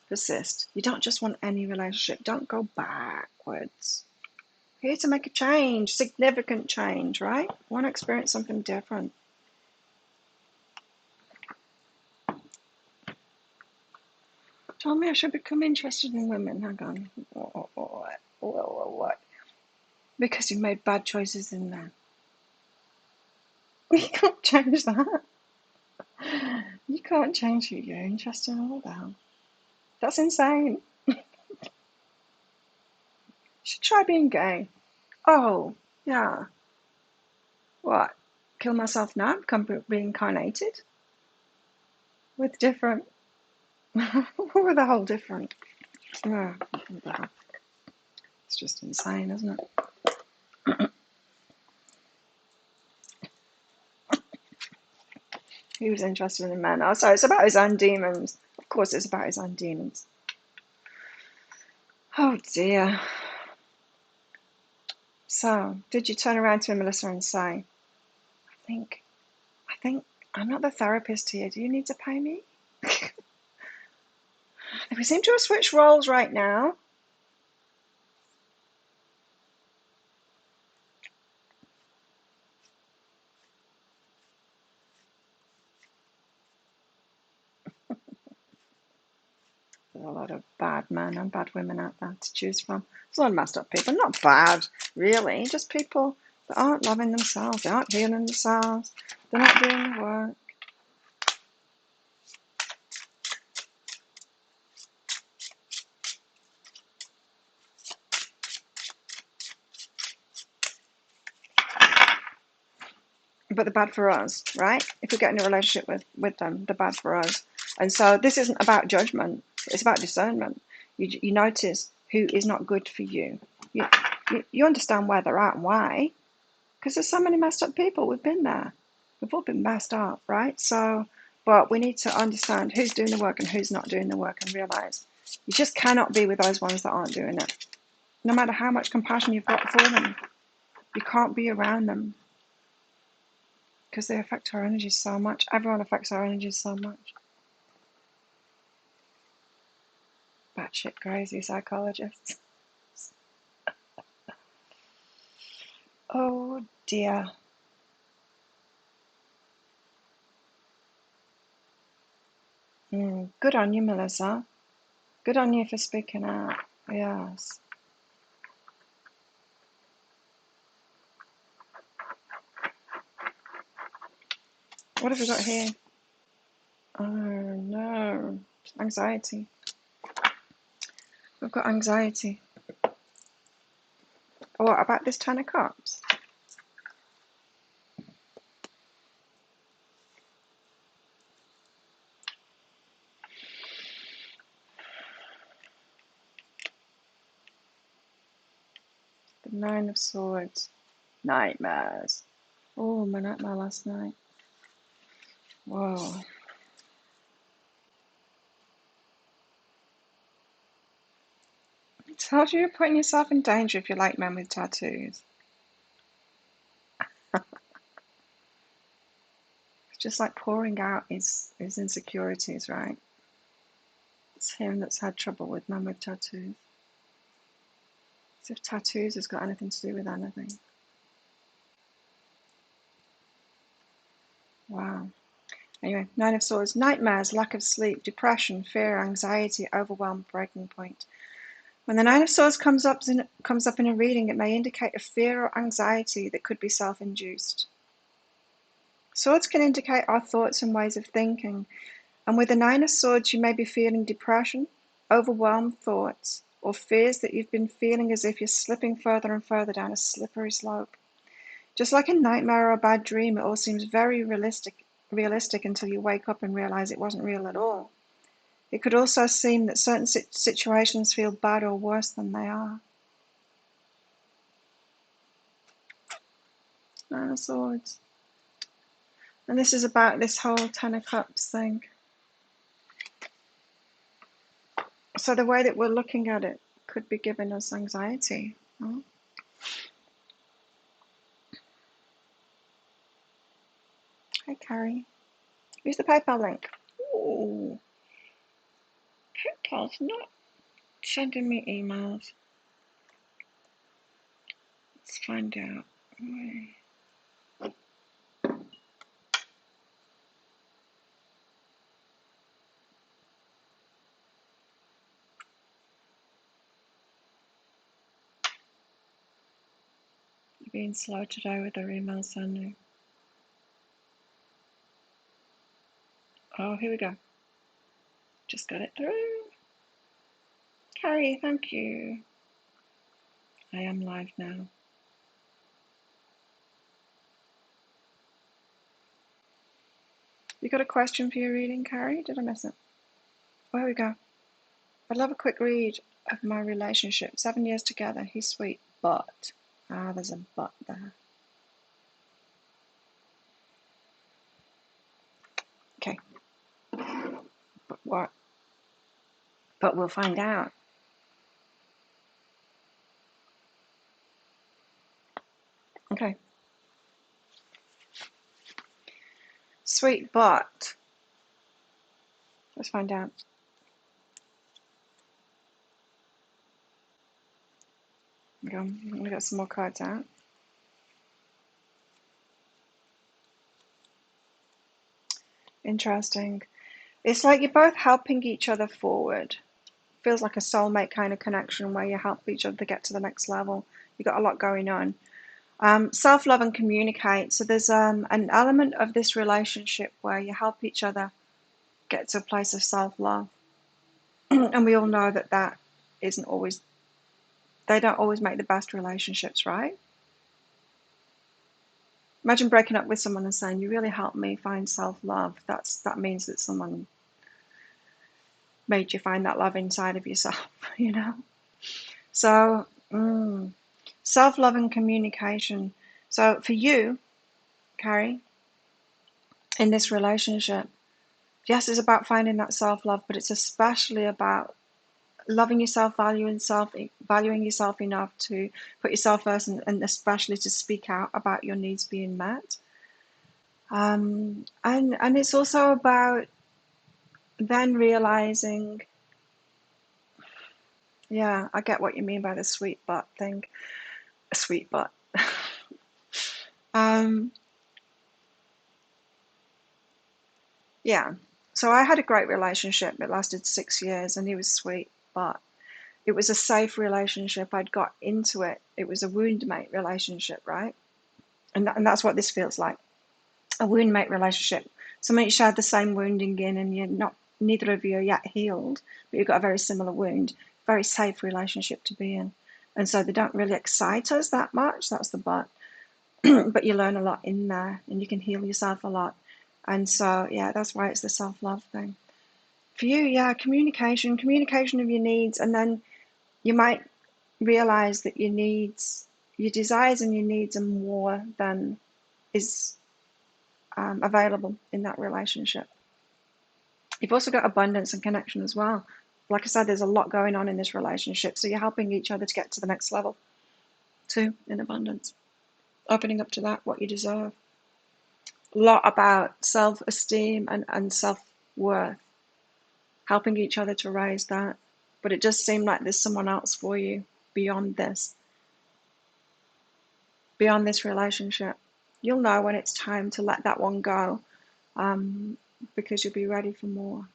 S1: Persist. You don't just want any relationship. Don't go backwards. Here to make a change, significant change, right? I want to experience something different. Told me I should become interested in women. Hang on. What? Because you made bad choices in there. You can't change that. You can't change who you're interested in all about. That's insane. You should try being gay. Oh, yeah. What? Kill myself now? Become reincarnated? With different... with a whole different... Oh, it's just insane, isn't it? He was interested in men. Oh, so it's about his own demons. Of course it's about his own demons. Oh dear. So, did you turn around to Melissa and say, I think I'm not the therapist here. Do you need to pay me? We seem to have switched roles right now. There's a lot of bad men and bad women out there to choose from. There's a lot of messed up people. Not bad, really. Just people that aren't loving themselves. They aren't healing themselves. They're not doing the work. But they're bad for us, right? If we get in a relationship with them, they're bad for us. And so this isn't about judgment. It's about discernment. You notice who is not good for you. You understand where they're at and why, because there's so many messed up people. We've been there. We've all been messed up, right? So, but we need to understand who's doing the work and who's not doing the work, and realize you just cannot be with those ones that aren't doing it. No matter how much compassion you've got for them, you can't be around them because they affect our energy so much. Everyone affects our energy so much. Batshit crazy psychologists. Oh dear. Good on you, Melissa. Good on you for speaking out. Yes. What have we got here? Oh no. Anxiety. We've got anxiety. What about this Ten of Cups? The Nine of Swords. Nightmares. Oh, my nightmare last night. Whoa. It tells you you're putting yourself in danger if you like men with tattoos. It's just like pouring out his insecurities, right? It's him that's had trouble with men with tattoos. As if tattoos has got anything to do with anything. Wow. Anyway, Nine of Swords. Nightmares, lack of sleep, depression, fear, anxiety, overwhelm, breaking point. When the Nine of Swords comes up in a reading, it may indicate a fear or anxiety that could be self-induced. Swords can indicate our thoughts and ways of thinking, and with the Nine of Swords you may be feeling depression, overwhelmed thoughts, or fears that you've been feeling as if you're slipping further and further down a slippery slope. Just like a nightmare or a bad dream, it all seems very realistic until you wake up and realize it wasn't real at all. It could also seem that certain situations feel bad or worse than they are. Nine of Swords. And this is about this whole Ten of Cups thing. So the way that we're looking at it could be giving us anxiety. Huh? Hi, Carrie. Use the PayPal link. Ooh. PayPal's not sending me emails. Let's find out. You're being slow today with their email sending. Oh, here we go. Just got it through. Carrie, thank you. I am live now. You got a question for your reading, Carrie? Did I miss it? Oh, here we go. I'd love a quick read of my relationship. 7 years together. He's sweet, but... there's a but there. Okay. But what? But we'll find out. Okay. Sweet, but... Let's find out. We got some more cards out. Interesting. It's like you're both helping each other forward. Feels like a soulmate kind of connection where you help each other get to the next level. You've got a lot going on. Self-love and communicate. So there's an element of this relationship where you help each other get to a place of self-love. And we all know that isn't always, they don't always make the best relationships, right? Imagine breaking up with someone and saying, you really helped me find self-love. That means that someone made you find that love inside of yourself, you know? So, self-love and communication. So for you, Carrie, in this relationship, yes, it's about finding that self-love, but it's especially about loving yourself, valuing yourself enough to put yourself first, and especially to speak out about your needs being met. And it's also about then realizing, yeah, I get what you mean by the sweet butt thing. A sweet butt. um, yeah. So I had a great relationship. It lasted 6 years, and he was sweet, but it was a safe relationship. I'd got into it. It was a wound mate relationship, right? And that's what this feels like. A wound mate relationship. Somebody shared the same wounding in, and neither of you are yet healed, but you've got a very similar wound. Very safe relationship to be in. And so they don't really excite us that much. That's the but. But you learn a lot in there, and you can heal yourself a lot. And so, yeah, that's why it's the self-love thing. For you, yeah, communication of your needs, and then you might realize that your desires and your needs are more than is available in that relationship. You've also got abundance and connection as well. Like I said, there's a lot going on in this relationship, so you're helping each other to get to the next level too, in abundance, opening up to that, what you deserve. A lot about self-esteem and self-worth, helping each other to raise that. But it does seem like there's someone else for you beyond this relationship. You'll know when it's time to let that one go, because you'll be ready for more.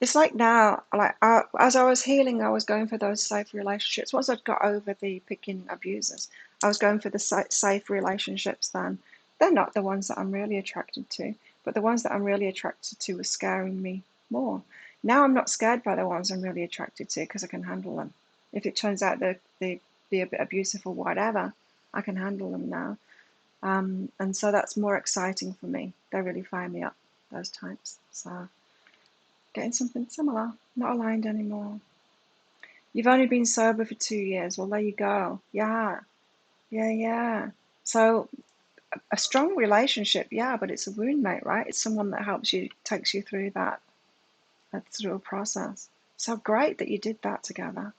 S1: It's like now, like as I was healing, I was going for those safe relationships. Once I'd got over the picking abusers, I was going for the safe relationships then. They're not the ones that I'm really attracted to, but the ones that I'm really attracted to are scaring me more. Now I'm not scared by the ones I'm really attracted to because I can handle them. If it turns out that they be a bit abusive or whatever, I can handle them now. And so that's more exciting for me. They really fire me up, those types. So getting something similar, not aligned anymore. You've only been sober for 2 years. Well, there you go. Yeah, yeah. So a strong relationship, yeah, but it's a wound mate, right? It's someone that helps you, takes you through that through a process. So great that you did that together.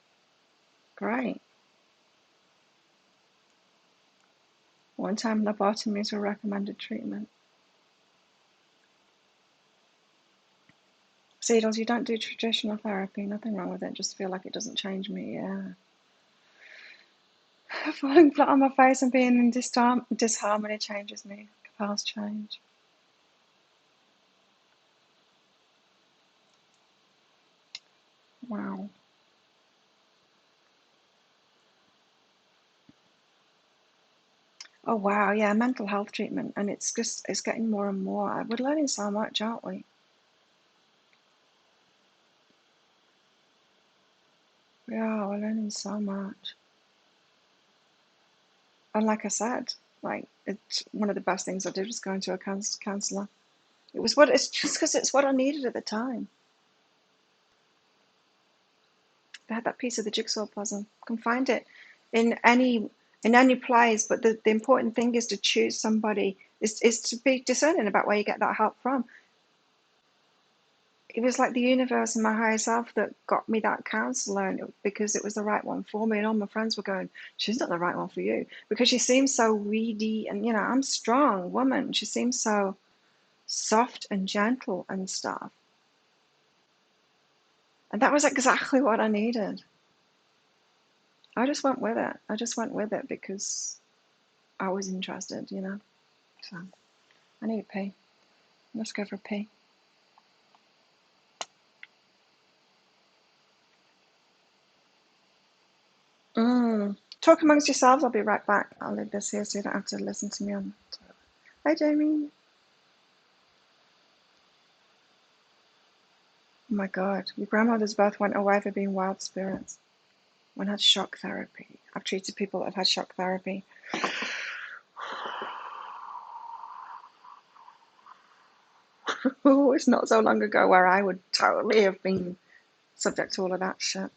S1: Great. One-time lobotomies were recommended treatment. Seedles, you don't do traditional therapy. Nothing wrong with it. Just feel like it doesn't change me. Yeah. Falling flat on my face and being in disharmony changes me. Compels change. Wow. Oh wow, yeah, mental health treatment, and it's getting more and more. We're learning so much, aren't we? Yeah, we're learning so much. And like I said, like it's one of the best things I did was going to a counselor. It's just because it's what I needed at the time. I had that piece of the jigsaw puzzle. I can find it in any place, but the important thing is to choose somebody, is to be discerning about where you get that help from. It was like the universe and my higher self that got me that counselor, and because it was the right one for me. And all my friends were going, "She's not the right one for you," because she seems so weedy, and I'm a strong woman. She seems so soft and gentle and stuff, and that was exactly what I needed. I just went with it. I just went with it because I was interested. So I need a pee. Let's go for a pee. Talk amongst yourselves. I'll be right back. I'll leave this here so you don't have to listen to me on. Hi, Jamie. Oh my God, your grandmothers both went away for being wild spirits. One had shock therapy. I've treated people that have had shock therapy. Oh, it's not so long ago where I would totally have been subject to all of that shit.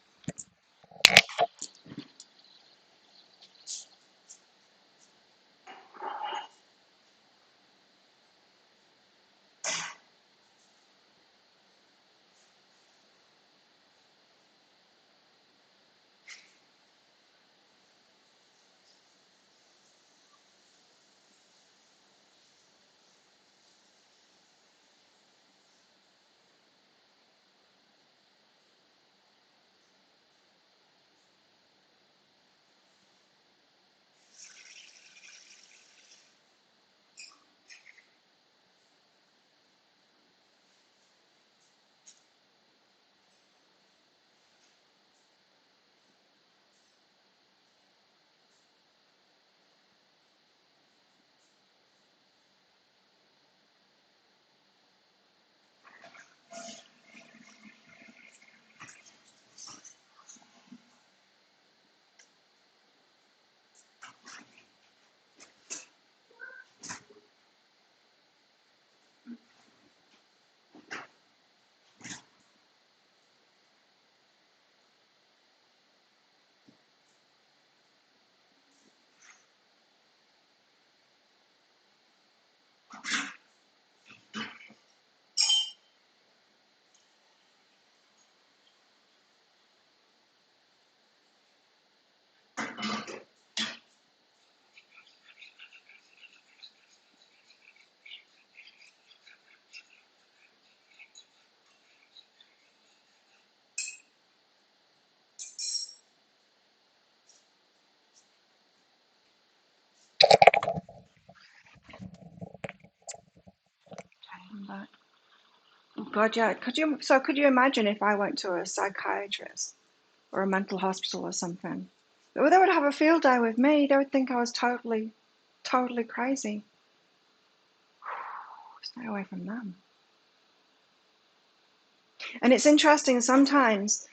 S1: But, oh God, yeah. Could you imagine if I went to a psychiatrist or a mental hospital or something? They would have a field day with me. They would think I was totally, totally crazy. Stay away from them. And it's interesting, sometimes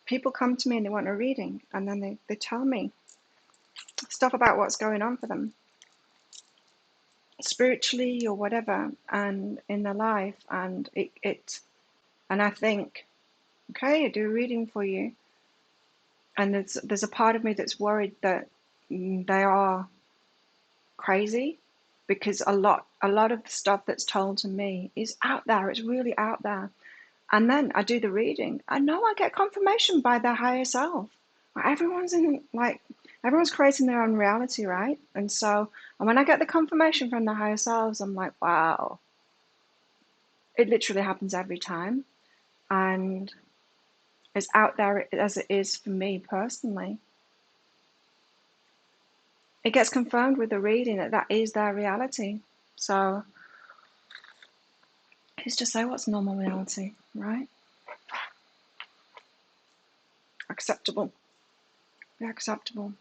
S1: people come to me and they want a reading, and then they tell me stuff about what's going on for them spiritually or whatever, and in their life, and and I think, okay, I do a reading for you, and there's a part of me that's worried that they are crazy, because a lot of the stuff that's told to me is out there. It's really out there. And then I do the reading. I know I get confirmation by their higher self. Everyone's creating their own reality, right? And when I get the confirmation from the higher selves, I'm like, wow, it literally happens every time. And as out there as it is for me personally, it gets confirmed with the reading that is their reality. So who's to say what's normal reality, right? Acceptable. Be acceptable.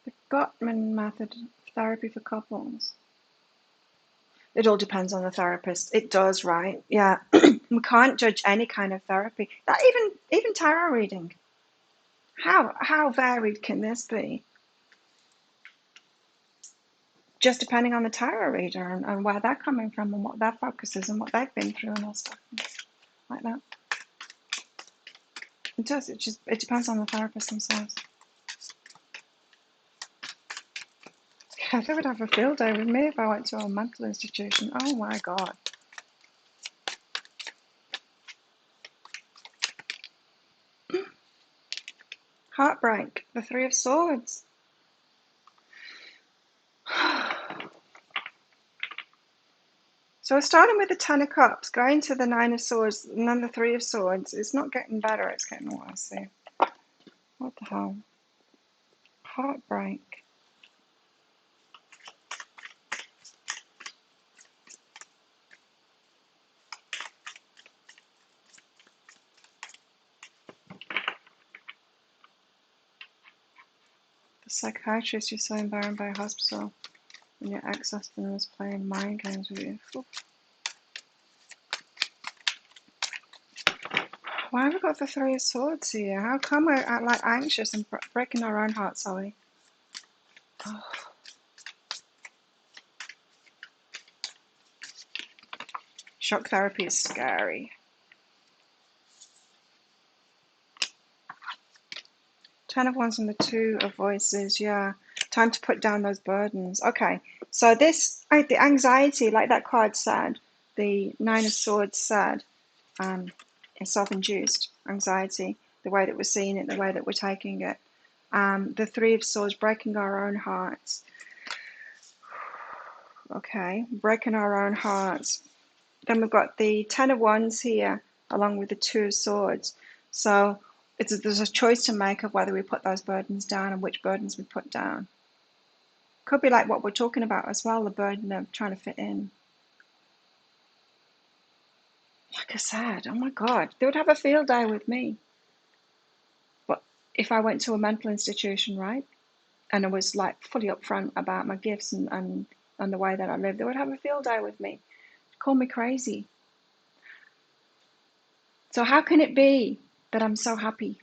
S1: The Gottman method, therapy for couples. It all depends on the therapist. It does, right? Yeah. We can't judge any kind of therapy. That even tarot reading. How varied can this be? Just depending on the tarot reader and where they're coming from and what their focus is and what they've been through and all stuff like that. It does. It depends on the therapist themselves. Yeah, they would have a field day with me if I went to a mental institution. Oh my God. Heartbreak. The Three of Swords. So we're starting with the Ten of Cups, going to the Nine of Swords, and then the Three of Swords. It's not getting better, it's getting worse here. What the hell? Heartbreak. The psychiatrist you saw environed by a hospital, and your ex-husband was playing mind games with you. Oof. Why have we got the Three of Swords here? How come we're like anxious and breaking our own hearts, Sally? Oh. Shock therapy is scary. Ten of Wands and the Two of Voices, yeah. Time to put down those burdens. Okay, so this, the anxiety, like that card said, the Nine of Swords said, is self-induced anxiety, the way that we're seeing it, the way that we're taking it. The Three of Swords, breaking our own hearts. Okay, breaking our own hearts. Then we've got the Ten of Wands here, along with the Two of Swords. So there's a choice to make of whether we put those burdens down and which burdens we put down. Could be like what we're talking about as well, the burden of trying to fit in. Like I said, oh my God, they would have a field day with me. But if I went to a mental institution, right, and I was like fully upfront about my gifts and the way that I live, they would have a field day with me. Call me crazy. So how can it be that I'm so happy?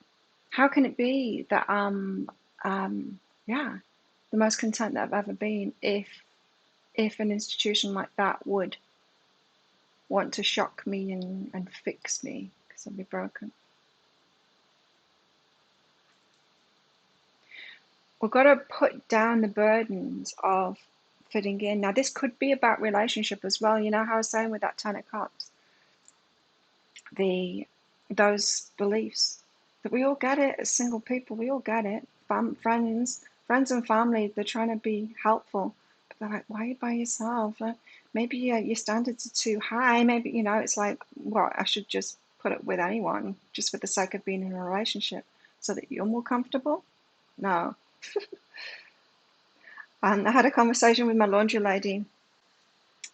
S1: How can it be that yeah, the most content that I've ever been if an institution like that would want to shock me and fix me because I'll be broken. We've got to put down the burdens of fitting in. Now, this could be about relationship as well. You know how I was saying with that Ten of Cups, those beliefs that we all get it as single people. We all get it. Friends and family, they're trying to be helpful, but they're like, why are you by yourself? Maybe your standards are too high. Maybe, it's like, well, I should just put it with anyone just for the sake of being in a relationship so that you're more comfortable. No. And I had a conversation with my laundry lady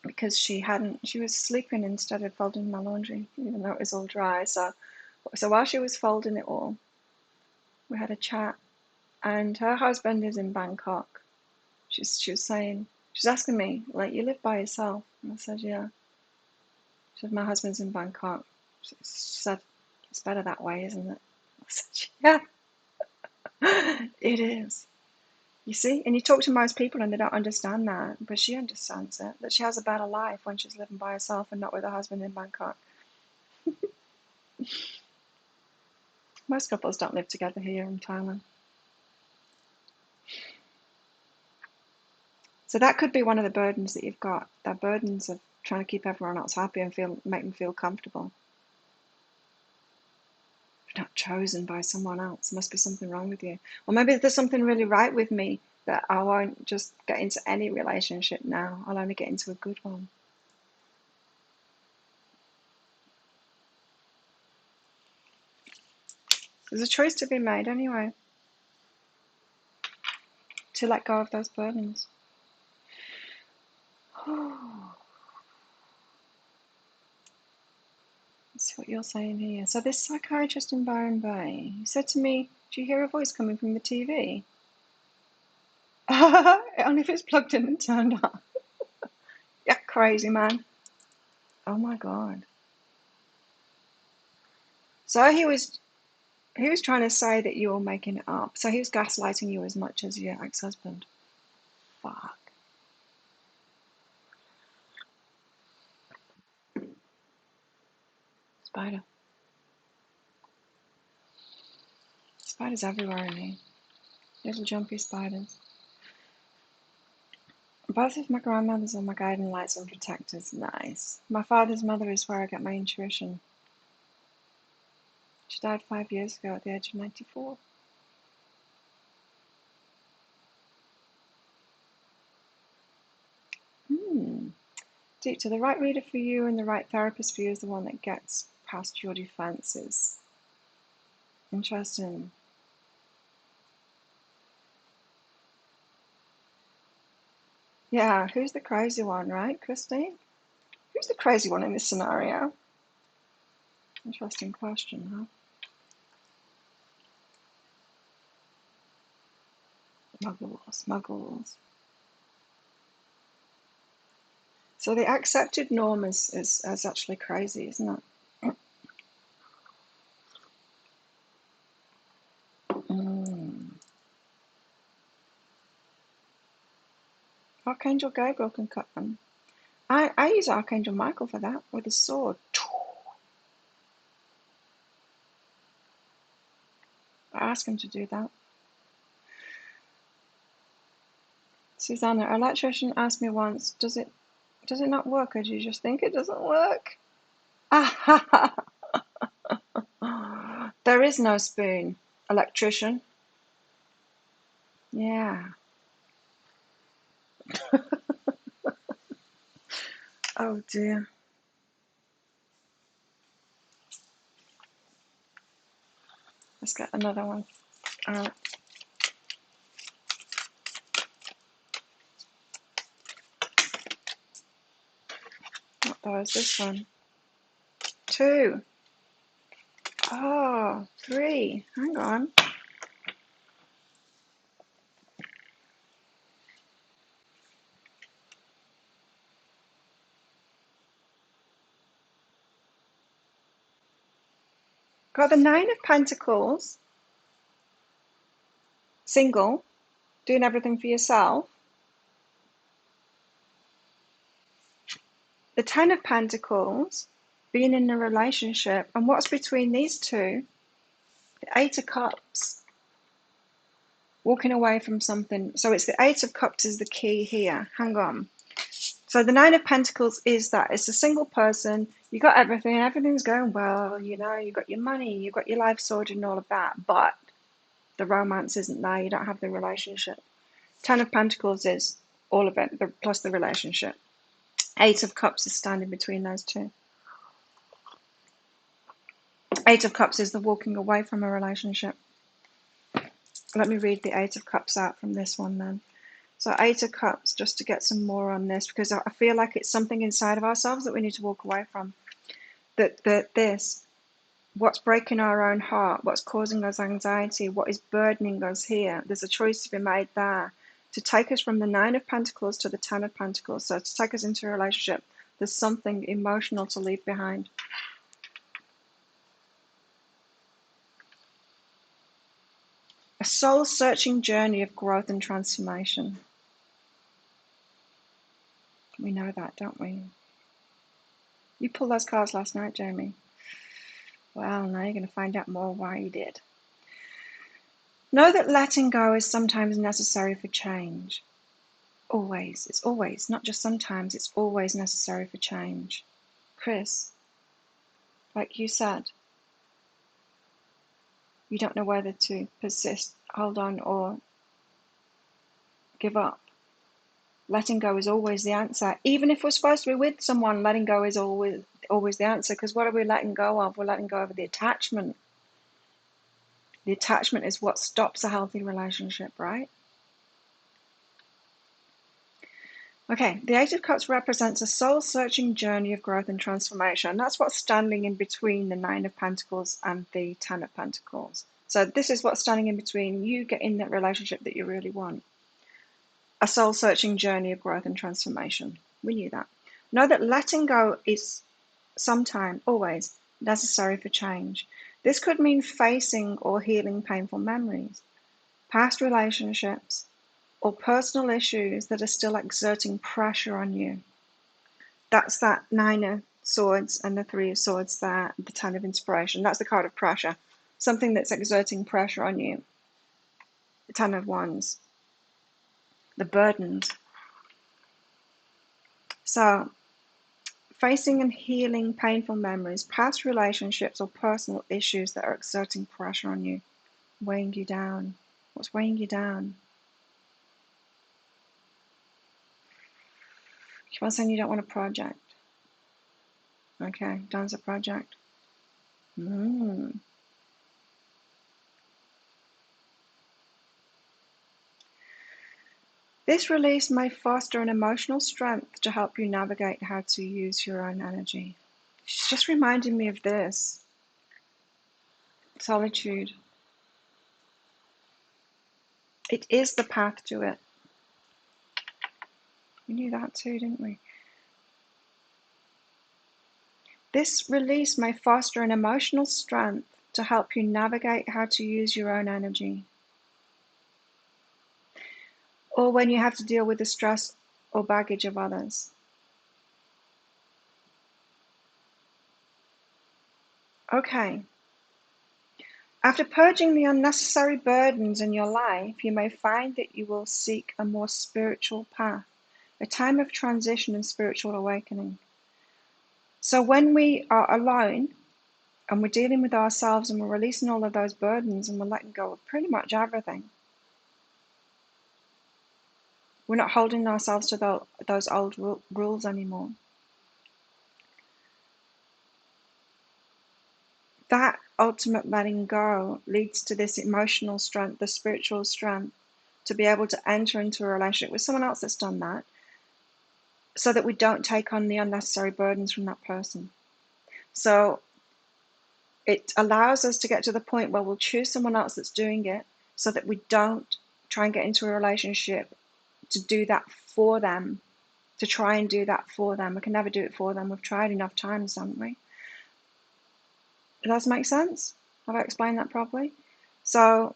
S1: because she was sleeping instead of folding my laundry, even though it was all dry. So while she was folding it all, we had a chat, and her husband is in Bangkok. She was saying, she's asking me, like, you live by yourself? And I said, yeah. She said, my husband's in Bangkok. She said, it's better that way, isn't it? I said, yeah, it is. You see, and you talk to most people and they don't understand that, but she understands it, that she has a better life when she's living by herself and not with her husband in Bangkok. Most couples don't live together here in Thailand. So that could be one of the burdens that you've got. The burdens of trying to keep everyone else happy and make them feel comfortable. You're not chosen by someone else. There must be something wrong with you. Or maybe there's something really right with me that I won't just get into any relationship now. I'll only get into a good one. There's a choice to be made anyway, to let go of those burdens. That's what you're saying here. So this psychiatrist in Byron Bay, he said to me, do you hear a voice coming from the TV? Only if it's plugged in and turned on. Yeah, crazy man. Oh my God. So he was trying to say that you were making it up. So he was gaslighting you as much as your ex-husband. Fuck. Spider. Spiders everywhere in here. Little jumpy spiders. Both of my grandmothers are my guiding lights and protectors. Nice. My father's mother is where I get my intuition. She died 5 years ago at the age of 94. Deep. So the right reader for you and the right therapist for you is the one that gets past your defenses. Interesting. Yeah, who's the crazy one, right, Christine? Who's the crazy one in this scenario? Interesting question, huh? Muggles. So the accepted norm is actually crazy, isn't it? Archangel Gabriel can cut them. I use Archangel Michael for that with his sword. I ask him to do that. Susanna, an electrician asked me once, does it not work, or do you just think it doesn't work? There is no spoon, electrician. Yeah. Oh dear. Let's get another one. What was this one? 2. Oh, 3. Hang on. Got the 9 of Pentacles, single, doing everything for yourself. The 10 of Pentacles, being in a relationship. And what's between these two? The 8 of Cups, walking away from something. So it's the 8 of Cups is the key here. Hang on. So the 9 of Pentacles is that it's a single person. You got everything. Everything's going well. You know, you got your money. You got your life sorted and all of that. But the romance isn't there. You don't have the relationship. 10 of Pentacles is all of it, plus the relationship. 8 of Cups is standing between those two. 8 of Cups is the walking away from a relationship. Let me read the 8 of Cups out from this one then. So 8 of Cups, just to get some more on this, because I feel like it's something inside of ourselves that we need to walk away from. What's breaking our own heart, what's causing us anxiety, what is burdening us here, there's a choice to be made there to take us from the 9 of Pentacles to the 10 of Pentacles. So to take us into a relationship, there's something emotional to leave behind. A soul-searching journey of growth and transformation. We know that, don't we? You pulled those cards last night, Jamie. Well, now you're going to find out more why you did. Know that letting go is sometimes necessary for change. Always. It's always, not just sometimes, it's always necessary for change. Chris, like you said, you don't know whether to persist, hold on, or give up. Letting go is always the answer. Even if we're supposed to be with someone, letting go is always the answer, because what are we letting go of? We're letting go of the attachment. The attachment is what stops a healthy relationship, right? Okay, the 8 of Cups represents a soul-searching journey of growth and transformation. And that's what's standing in between the 9 of Pentacles and the 10 of Pentacles. So this is what's standing in between you getting that relationship that you really want. A soul-searching journey of growth and transformation. We knew that. Know that letting go is sometimes, always, necessary for change. This could mean facing or healing painful memories, past relationships, or personal issues that are still exerting pressure on you. That's that 9 of Swords and the 3 of Swords there, the 10 of Inspiration. That's the card of pressure. Something that's exerting pressure on you. The 10 of Wands. The burdens. So, facing and healing painful memories, past relationships, or personal issues that are exerting pressure on you, weighing you down. What's weighing you down? Keep on saying you don't want a project. Okay, done's a project. This release may foster an emotional strength to help you navigate how to use your own energy. She's just reminding me of this. Solitude. It is the path to it. We knew that too, didn't we? This release may foster an emotional strength to help you navigate how to use your own energy. Or when you have to deal with the stress or baggage of others. Okay. After purging the unnecessary burdens in your life, you may find that you will seek a more spiritual path, a time of transition and spiritual awakening. So when we are alone and we're dealing with ourselves and we're releasing all of those burdens and we're letting go of pretty much everything, we're not holding ourselves to those old rules anymore. That ultimate letting go leads to this emotional strength, the spiritual strength, to be able to enter into a relationship with someone else that's done that, so that we don't take on the unnecessary burdens from that person. So it allows us to get to the point where we'll choose someone else that's doing it, so that we don't try and get into a relationship to do that for them, to try and do that for them. We can never do it for them. We've tried enough times, haven't we? Does that make sense? Have I explained that properly? So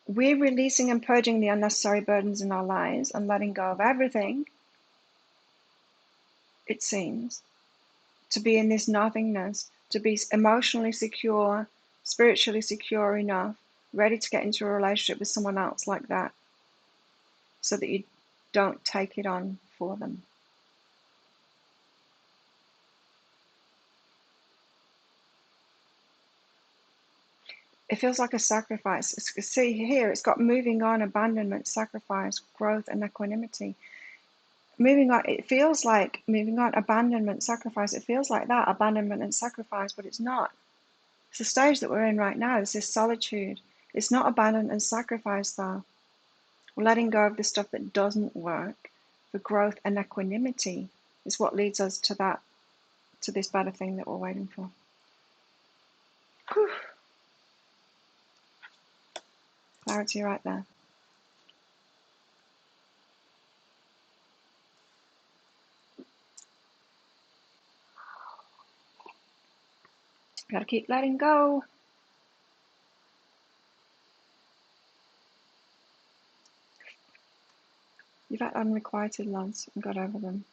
S1: we're releasing and purging the unnecessary burdens in our lives and letting go of everything, it seems, to be in this nothingness, to be emotionally secure, spiritually secure enough, ready to get into a relationship with someone else like that, so that you don't take it on for them. It feels like a sacrifice. See here, it's got moving on, abandonment, sacrifice, growth, and equanimity. Moving on, it feels like moving on, abandonment, sacrifice. It feels like that, abandonment and sacrifice, but it's not. It's the stage that we're in right now. This is solitude. It's not abandonment and sacrifice, though. We're letting go of the stuff that doesn't work. The growth and equanimity is what leads us to that, to this better thing that we're waiting for. Whew. Clarity right there. Gotta keep letting go. You've had unrequited loves and got over them.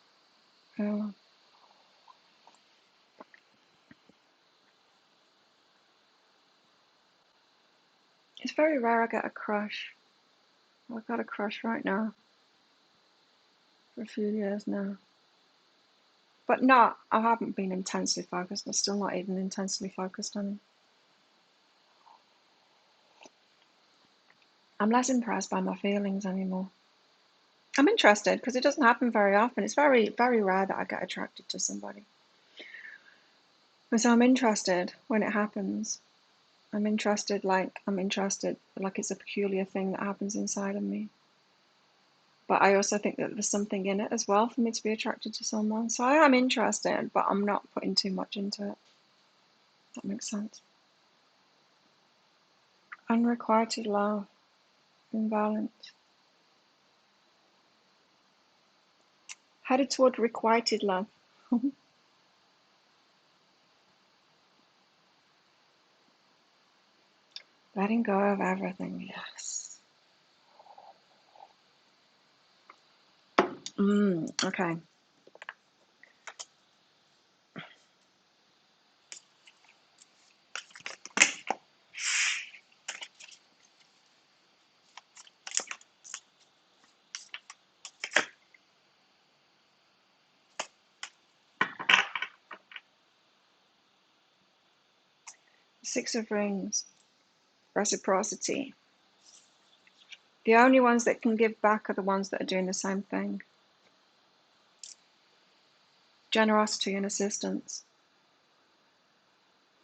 S1: Oh. It's very rare I get a crush. I've got a crush right now for a few years now. But not, I haven't been intensely focused. I'm still not even intensely focused on him. I'm less impressed by my feelings anymore. I'm interested because it doesn't happen very often. It's very, very rare that I get attracted to somebody. And so I'm interested when it happens. I'm interested like it's a peculiar thing that happens inside of me. But I also think that there's something in it as well for me to be attracted to someone. So I am interested, but I'm not putting too much into it. That makes sense. Unrequited love, imbalance. Headed toward requited love. Letting go of everything, yes. Okay. Six of Rings, reciprocity. The only ones that can give back are the ones that are doing the same thing. Generosity and assistance.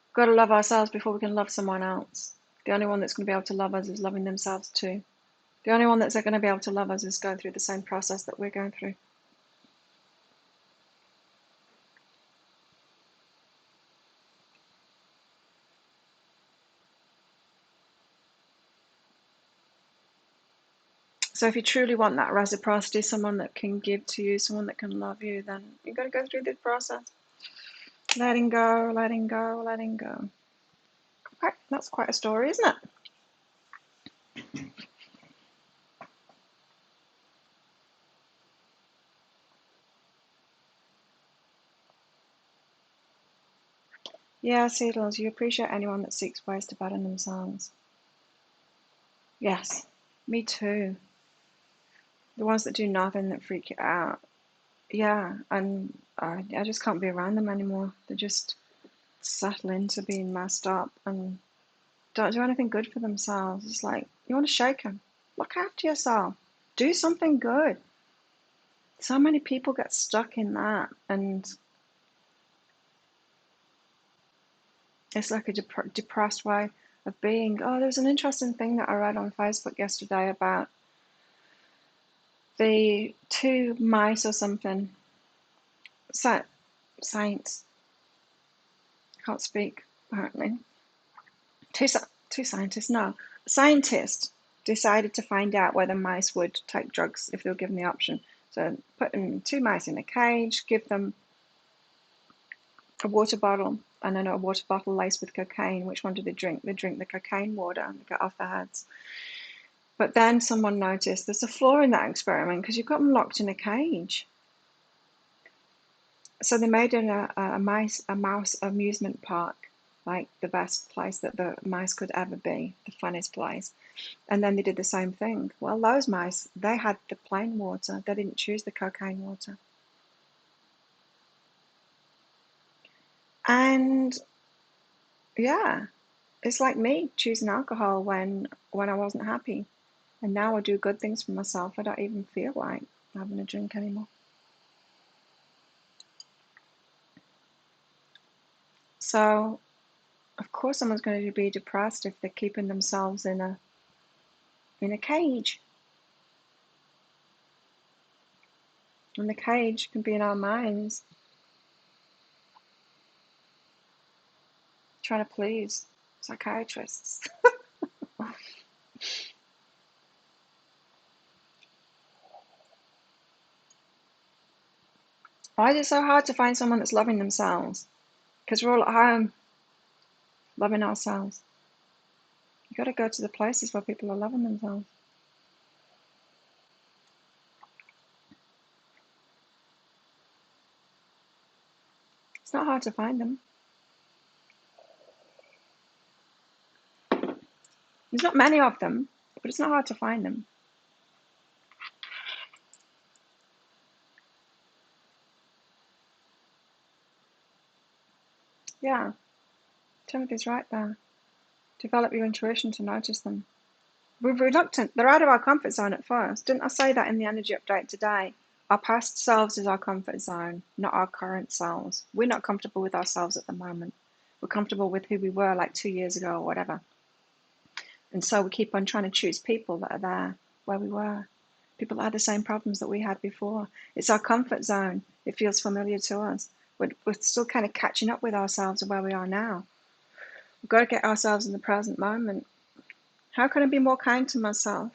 S1: We've got to love ourselves before we can love someone else. The only one that's going to be able to love us is loving themselves too. The only one that's going to be able to love us is going through the same process that we're going through. So if you truly want that reciprocity, someone that can give to you, someone that can love you, then you've got to go through this process. Letting go, letting go, letting go. Okay, that's quite a story, isn't it? Yeah, Seedles, you appreciate anyone that seeks ways to better themselves. Yes, me too. The ones that do nothing that freak you out. Yeah, and I just can't be around them anymore. They just settle into being messed up and don't do anything good for themselves. It's like, you want to shake them. Look after yourself. Do something good. So many people get stuck in that, and it's like a depressed way of being. Oh, there was an interesting thing that I read on Facebook yesterday about the two mice or something. Saints, can't speak apparently. Two scientists, no, scientists decided to find out whether mice would take drugs if they were given the option. So put two mice in a cage, give them a water bottle and then a water bottle laced with cocaine. Which one do they drink? They drink the cocaine water and they get off their heads. But then someone noticed there's a flaw in that experiment because you've got them locked in a cage. So they made it a mouse amusement park, like the best place that the mice could ever be, the funnest place. And then they did the same thing. Well, those mice, they had the plain water. They didn't choose the cocaine water. And yeah, it's like me choosing alcohol when I wasn't happy. And now I do good things for myself. I don't even feel like having a drink anymore. So, of course, someone's going to be depressed if they're keeping themselves in a cage. And the cage can be in our minds, trying to please psychiatrists. Why is it so hard to find someone that's loving themselves? Because we're all at home loving ourselves. You got to go to the places where people are loving themselves. It's not hard to find them. There's not many of them, but it's not hard to find them. Yeah, Timothy's right there. Develop your intuition to notice them. We're reluctant. They're out of our comfort zone at first. Didn't I say that in the energy update today? Our past selves is our comfort zone, not our current selves. We're not comfortable with ourselves at the moment. We're comfortable with who we were like 2 years ago or whatever. And so we keep on trying to choose people that are there where we were. People that had the same problems that we had before. It's our comfort zone. It feels familiar to us. We're still kind of catching up with ourselves and where we are now. We've got to get ourselves in the present moment. How can I be more kind to myself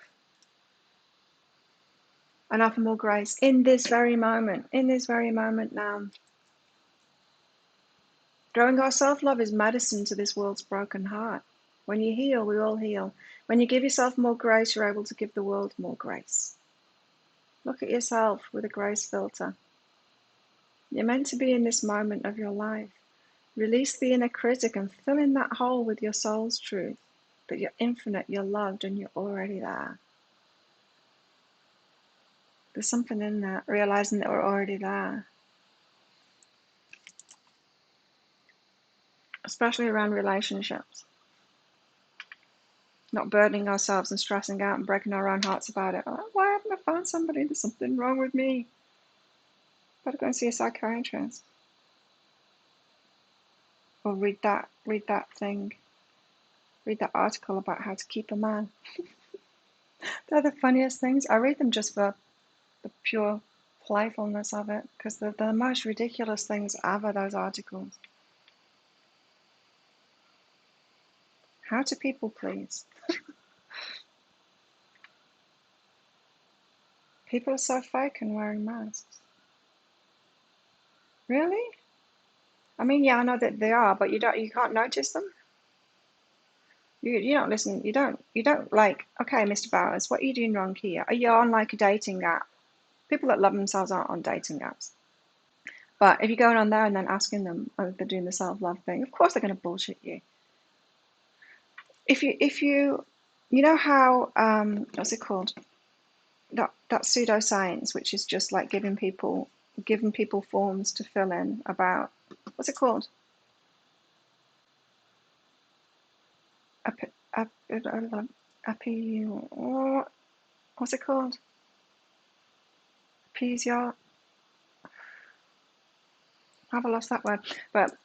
S1: and offer more grace in this very moment now? Growing our self-love is medicine to this world's broken heart. When you heal, we all heal. When you give yourself more grace, you're able to give the world more grace. Look at yourself with a grace filter. You're meant to be in this moment of your life. Release the inner critic and fill in that hole with your soul's truth. That you're infinite, you're loved, and you're already there. There's something in that, realizing that we're already there. Especially around relationships. Not burdening ourselves and stressing out and breaking our own hearts about it. Oh, why haven't I found somebody? There's something wrong with me. Better go and see a psychiatrist. Or read that thing. Read that article about how to keep a man. They're the funniest things. I read them just for the pure playfulness of it, because they're the most ridiculous things ever, those articles. How to people please. People are so fake and wearing masks. Really? I mean, yeah, I know that they are, but you can't notice them. You don't listen. You don't like. Okay, Mr. Bowers, what are you doing wrong here? Are you on like a dating app? People that love themselves aren't on dating apps. But if you're going on there and then asking them if they're doing the self-love thing, of course they're going to bullshit you. If you know how what's it called? That pseudoscience, which is just like giving people forms to fill in about what's it called? What's it called? Appease your. Have I lost that word? But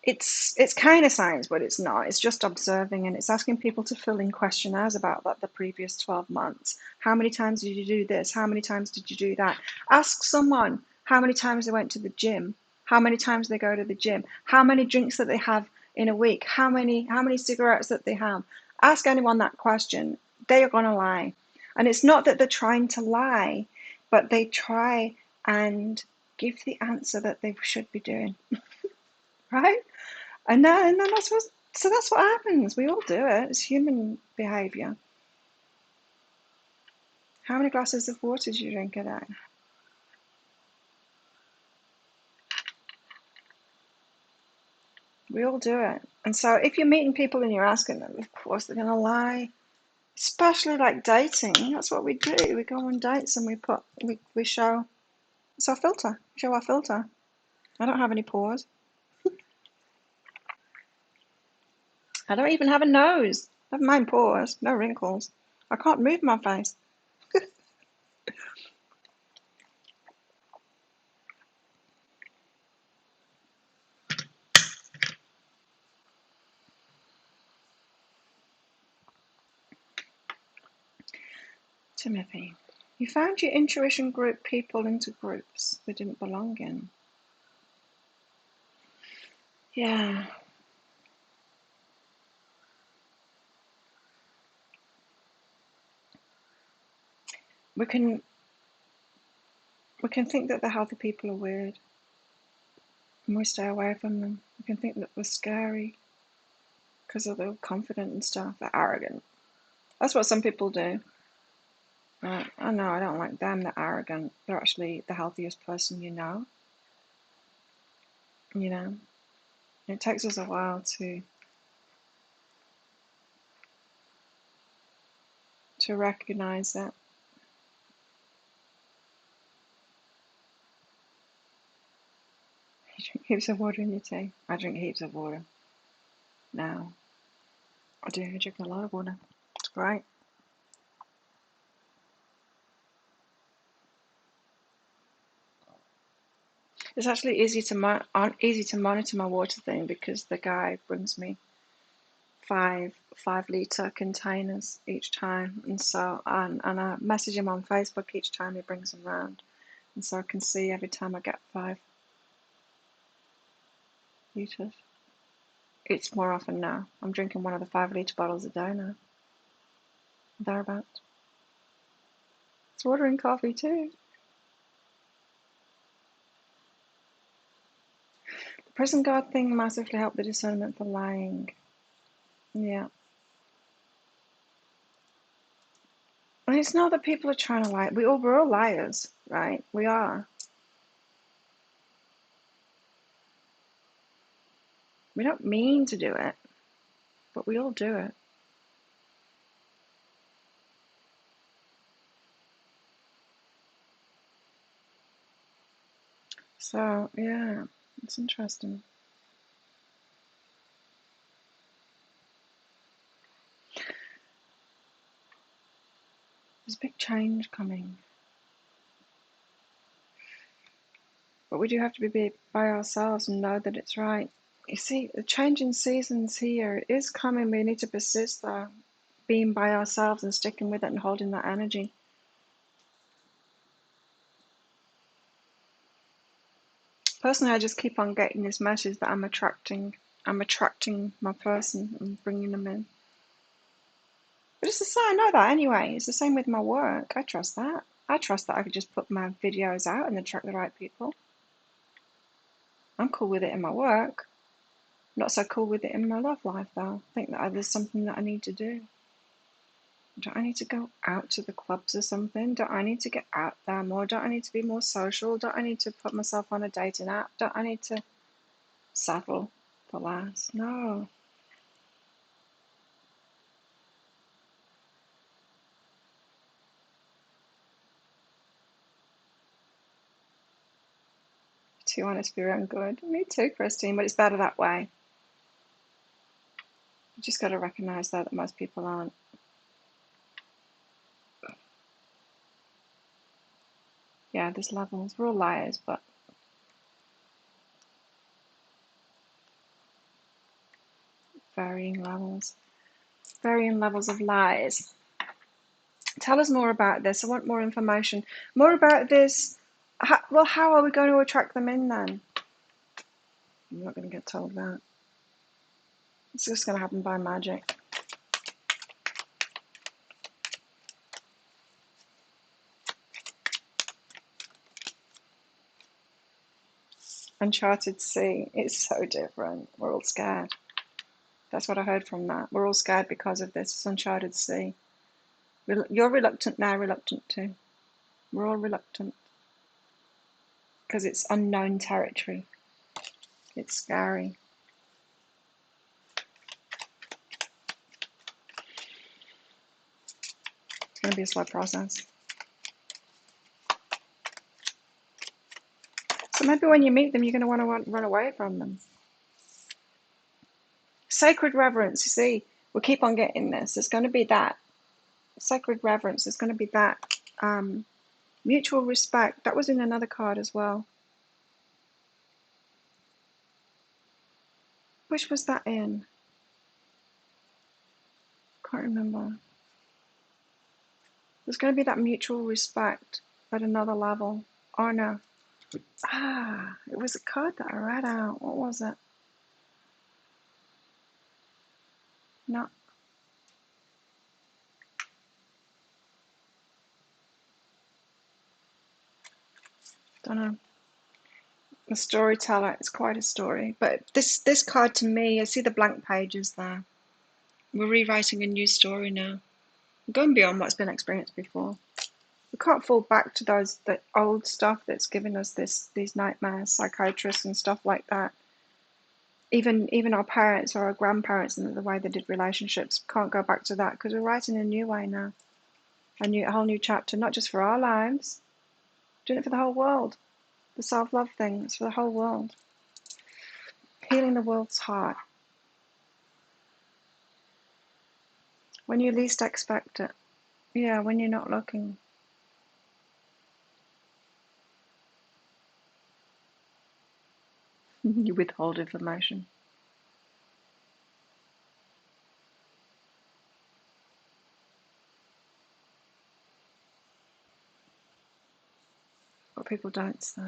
S1: it's kind of science, but it's not. It's just observing, and it's asking people to fill in questionnaires about the previous 12 months. How many times did you do this? How many times did you do that? Ask someone how many times they went to the gym, how many times they go to the gym, how many drinks that they have in a week, how many cigarettes that they have. Ask anyone that question. They are going to lie. And it's not that they're trying to lie, but they try and give the answer that they should be doing. Right? And then that's what happens. We all do it. It's human behavior. How many glasses of water do you drink a day? We all do it. And so if you're meeting people and you're asking them, of course they're going to lie. Especially like dating. That's what we do. We go on dates and we show. It's our filter. We show our filter. I don't have any pores. I don't even have a nose. Never mind pores. No wrinkles. I can't move my face. Timothy, you found your intuition grouped people into groups they didn't belong in. Yeah. We can think that the healthy people are weird, and we stay away from them. We can think that they're scary because they're confident and stuff. They're arrogant. That's what some people do. I know, I don't like them. They're arrogant. They're actually the healthiest person you know. You know, it takes us a while to recognize that. You drink heaps of water in your tea. I drink heaps of water now. I do. I drink a lot of water. It's great. It's actually easy to monitor my water thing because the guy brings me 5 litre containers each time, and so and I message him on Facebook each time he brings them round, and so I can see every time I get 5 litres. It's more often now. I'm drinking one of the 5 litre bottles a day now. Thereabouts. It's water and coffee too. The present God thing massively helped the discernment for lying. Yeah. And it's not that people are trying to lie. We're all liars, right? We are. We don't mean to do it, but we all do it. So, yeah, it's interesting. There's a big change coming. But we do have to be by ourselves and know that it's right. You see, the change in seasons here is coming. We need to persist, though, being by ourselves and sticking with it and holding that energy. Personally, I just keep on getting this message that I'm attracting my person and bringing them in. But it's the same. I know that anyway. It's the same with my work. I trust that. I trust that I could just put my videos out and attract the right people. I'm cool with it in my work. Not so cool with it in my love life, though. I think that there's something that I need to do. Don't I need to go out to the clubs or something? Don't I need to get out there more? Don't I need to be more social? Don't I need to put myself on a dating app? Don't I need to settle for less? No. Too honest for your own good. Me too, Christine, but it's better that way. You just got to recognise that most people aren't. Yeah, there's levels. We're all liars, but varying levels. Varying levels of lies. Tell us more about this. I want more information. More about this. How are we going to attract them in then? I'm not going to get told that. It's just going to happen by magic. Uncharted sea. It's so different. We're all scared. That's what I heard from that. We're all scared because of this uncharted sea. You're reluctant now, reluctant too. We're all reluctant because it's unknown territory. It's scary. It's going to be a slow process. So maybe when you meet them, you're going to want to run away from them. Sacred reverence, you see, we keep on getting this. There's going to be that. Sacred reverence, there's going to be that. Mutual respect, that was in another card as well. Which was that in? Can't remember. There's going to be that mutual respect at another level. Oh no. It was a card that I read out. What was it? No. Don't know. The storyteller, it's quite a story. But this card to me, I see the blank pages there. We're rewriting a new story now. We're going beyond what's been experienced before. We can't fall back to that old stuff that's given us these nightmares, psychiatrists and stuff like that. Even our parents or our grandparents and the way they did relationships, can't go back to that because we're writing a new way now. A whole new chapter, not just for our lives, doing it for the whole world. The self-love thing, it's for the whole world. Healing the world's heart. When you least expect it. Yeah, when you're not looking. You withhold information. What people don't say.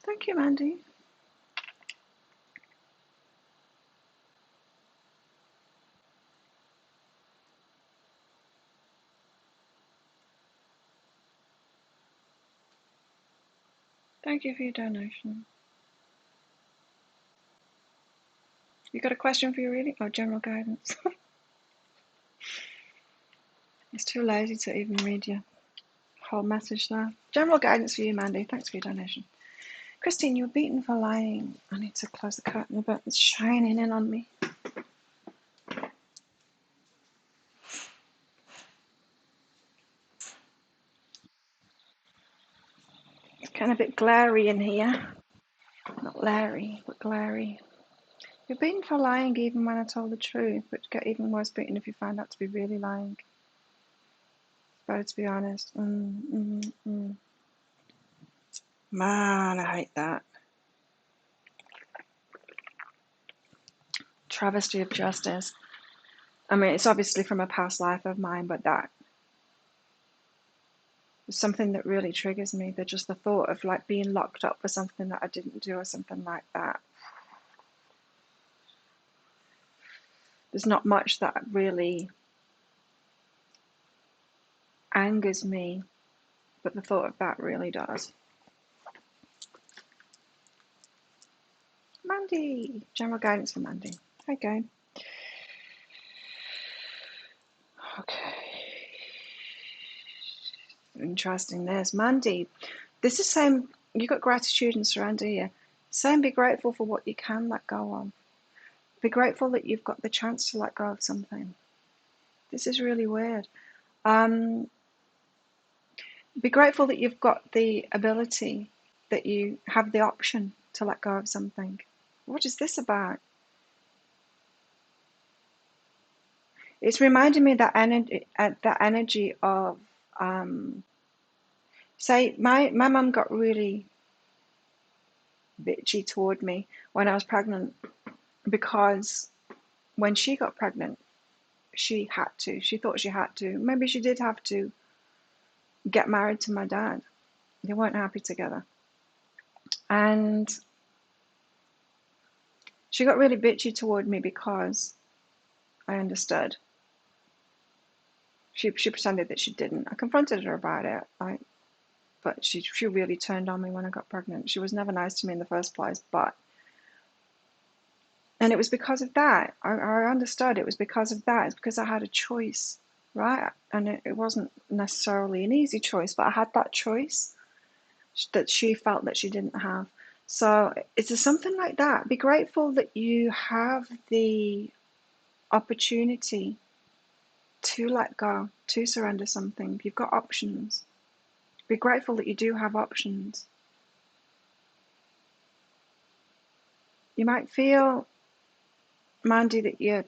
S1: Thank you, Mandy. Thank you for your donation. You got a question for your reading or general guidance? It's too lazy to even read your whole message there. General guidance for you, Mandy. Thanks for your donation. Christine, you were beaten for lying. I need to close the curtain a bit. It's shining in on me. It's kind of a bit glary in here. Not Larry, but glary. You're beaten for lying even when I told the truth, but you get even worse beaten if you find out to be really lying. It's better to be honest. Man, I hate that. Travesty of justice. I mean, it's obviously from a past life of mine, but that is something that really triggers me. That just the thought of like being locked up for something that I didn't do or something like that. There's not much that really angers me, but the thought of that really does. Mandy, general guidance for Mandy. Okay. Okay. Interesting. There's Mandy. This is saying you got gratitude and surrender here. Saying be grateful for what you can let go of. Be grateful that you've got the chance to let go of something. This is really weird. Be grateful that you've got the ability, that you have the option to let go of something. What is this about? It's reminding me that energy of, say, my mum got really bitchy toward me when I was pregnant, because when she got pregnant, she had to. She thought she had to. Maybe she did have to get married to my dad. They weren't happy together. And she got really bitchy toward me because I understood. She pretended that she didn't. I confronted her about it, but she really turned on me when I got pregnant. She was never nice to me in the first place, and it was because of that. I understood it was because of that. It's because I had a choice, right? And it wasn't necessarily an easy choice, but I had that choice that she felt that she didn't have. So it's something like that. Be grateful that you have the opportunity to let go, to surrender something. You've got options. Be grateful that you do have options. You might feel, Mandy, that you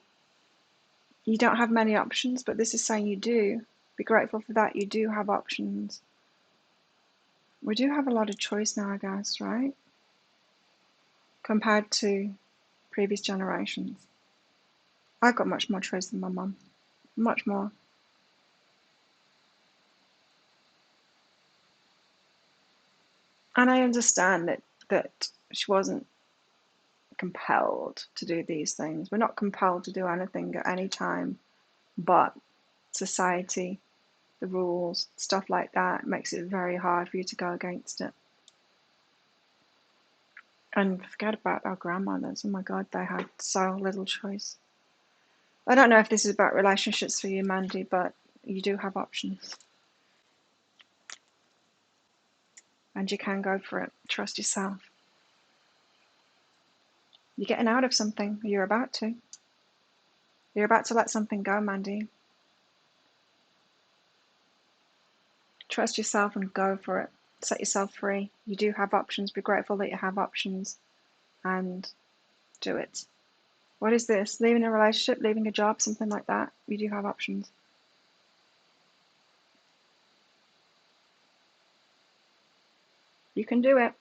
S1: don't have many options, but this is saying you do. Be grateful for that. You do have options. We do have a lot of choice now, I guess, right? Compared to previous generations. I've got much more choice than my mum. Much more. And I understand that she wasn't compelled to do these things. We're not compelled to do anything at any time, but society, the rules, stuff like that makes it very hard for you to go against it. And forget about our grandmothers. Oh my God, they had so little choice. I don't know if this is about relationships for you, Mandy, but you do have options. And you can go for it. Trust yourself. You're getting out of something. You're about to. You're about to let something go, Mandy. Trust yourself and go for it. Set yourself free. You do have options. Be grateful that you have options and do it. What is this? Leaving a relationship, leaving a job, something like that. You do have options. You can do it.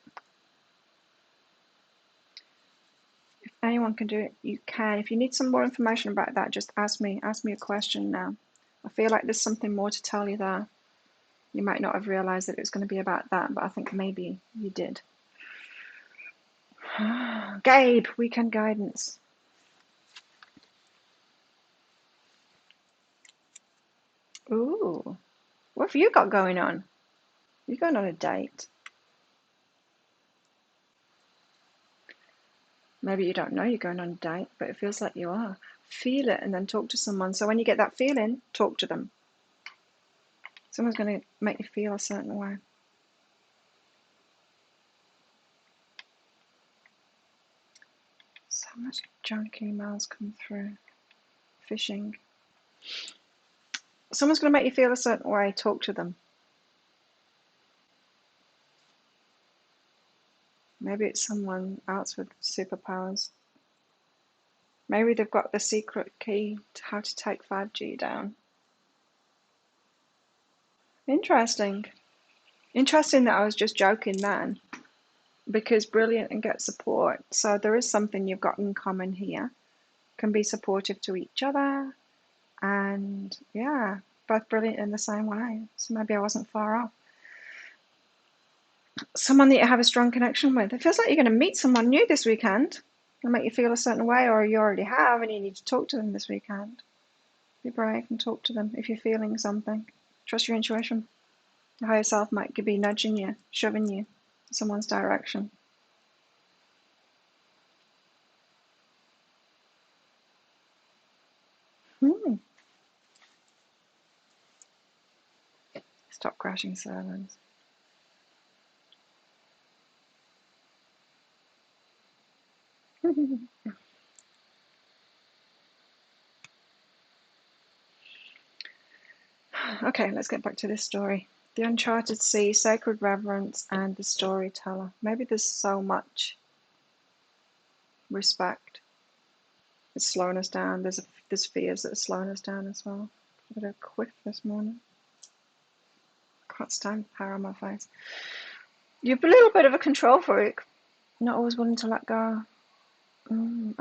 S1: If anyone can do it, you can. If you need some more information about that, just ask me. Ask me a question now. I feel like there's something more to tell you there. You might not have realized that it was going to be about that, but I think maybe you did. Gabe, weekend guidance. Ooh, what have you got going on? You're going on a date. Maybe you don't know you're going on a date, but it feels like you are. Feel it and then talk to someone. So when you get that feeling, talk to them. Someone's going to make you feel a certain way. So much junk emails come through. Phishing. Someone's going to make you feel a certain way, talk to them. Maybe it's someone else with superpowers. Maybe they've got the secret key to how to take 5G down. Interesting. Interesting that I was just joking then, because brilliant and get support. So there is something you've got in common here. Can be supportive to each other, and yeah, both brilliant in the same way. So maybe I wasn't far off. Someone that you have a strong connection with. It feels like you're going to meet someone new this weekend. It'll make you feel a certain way, or you already have, and you need to talk to them this weekend. Be brave and talk to them if you're feeling something. Trust your intuition. Your higher self might be nudging you, shoving you in someone's direction. Stop crashing servers. Okay, let's get back to this story. The Uncharted Sea, Sacred Reverence, and the Storyteller. Maybe there's so much respect. It's slowing us down. There's fears that are slowing us down as well. A bit of a quiff this morning. Can't stand the power on my face. You're a little bit of a control freak. Not always willing to let go.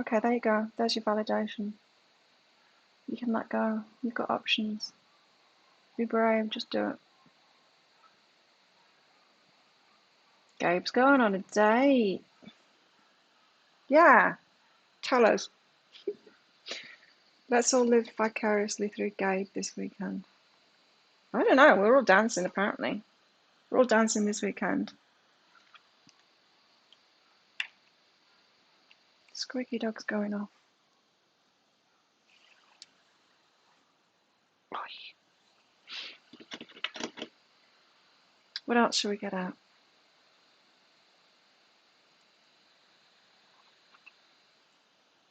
S1: Okay, there you go. There's your validation. You can let go. You've got options. Be brave. Just do it. Gabe's going on a date. Yeah. Tell us. Let's all live vicariously through Gabe this weekend. I don't know. We're all dancing, apparently. We're all dancing this weekend. Squeaky dog's going off. What else should we get out?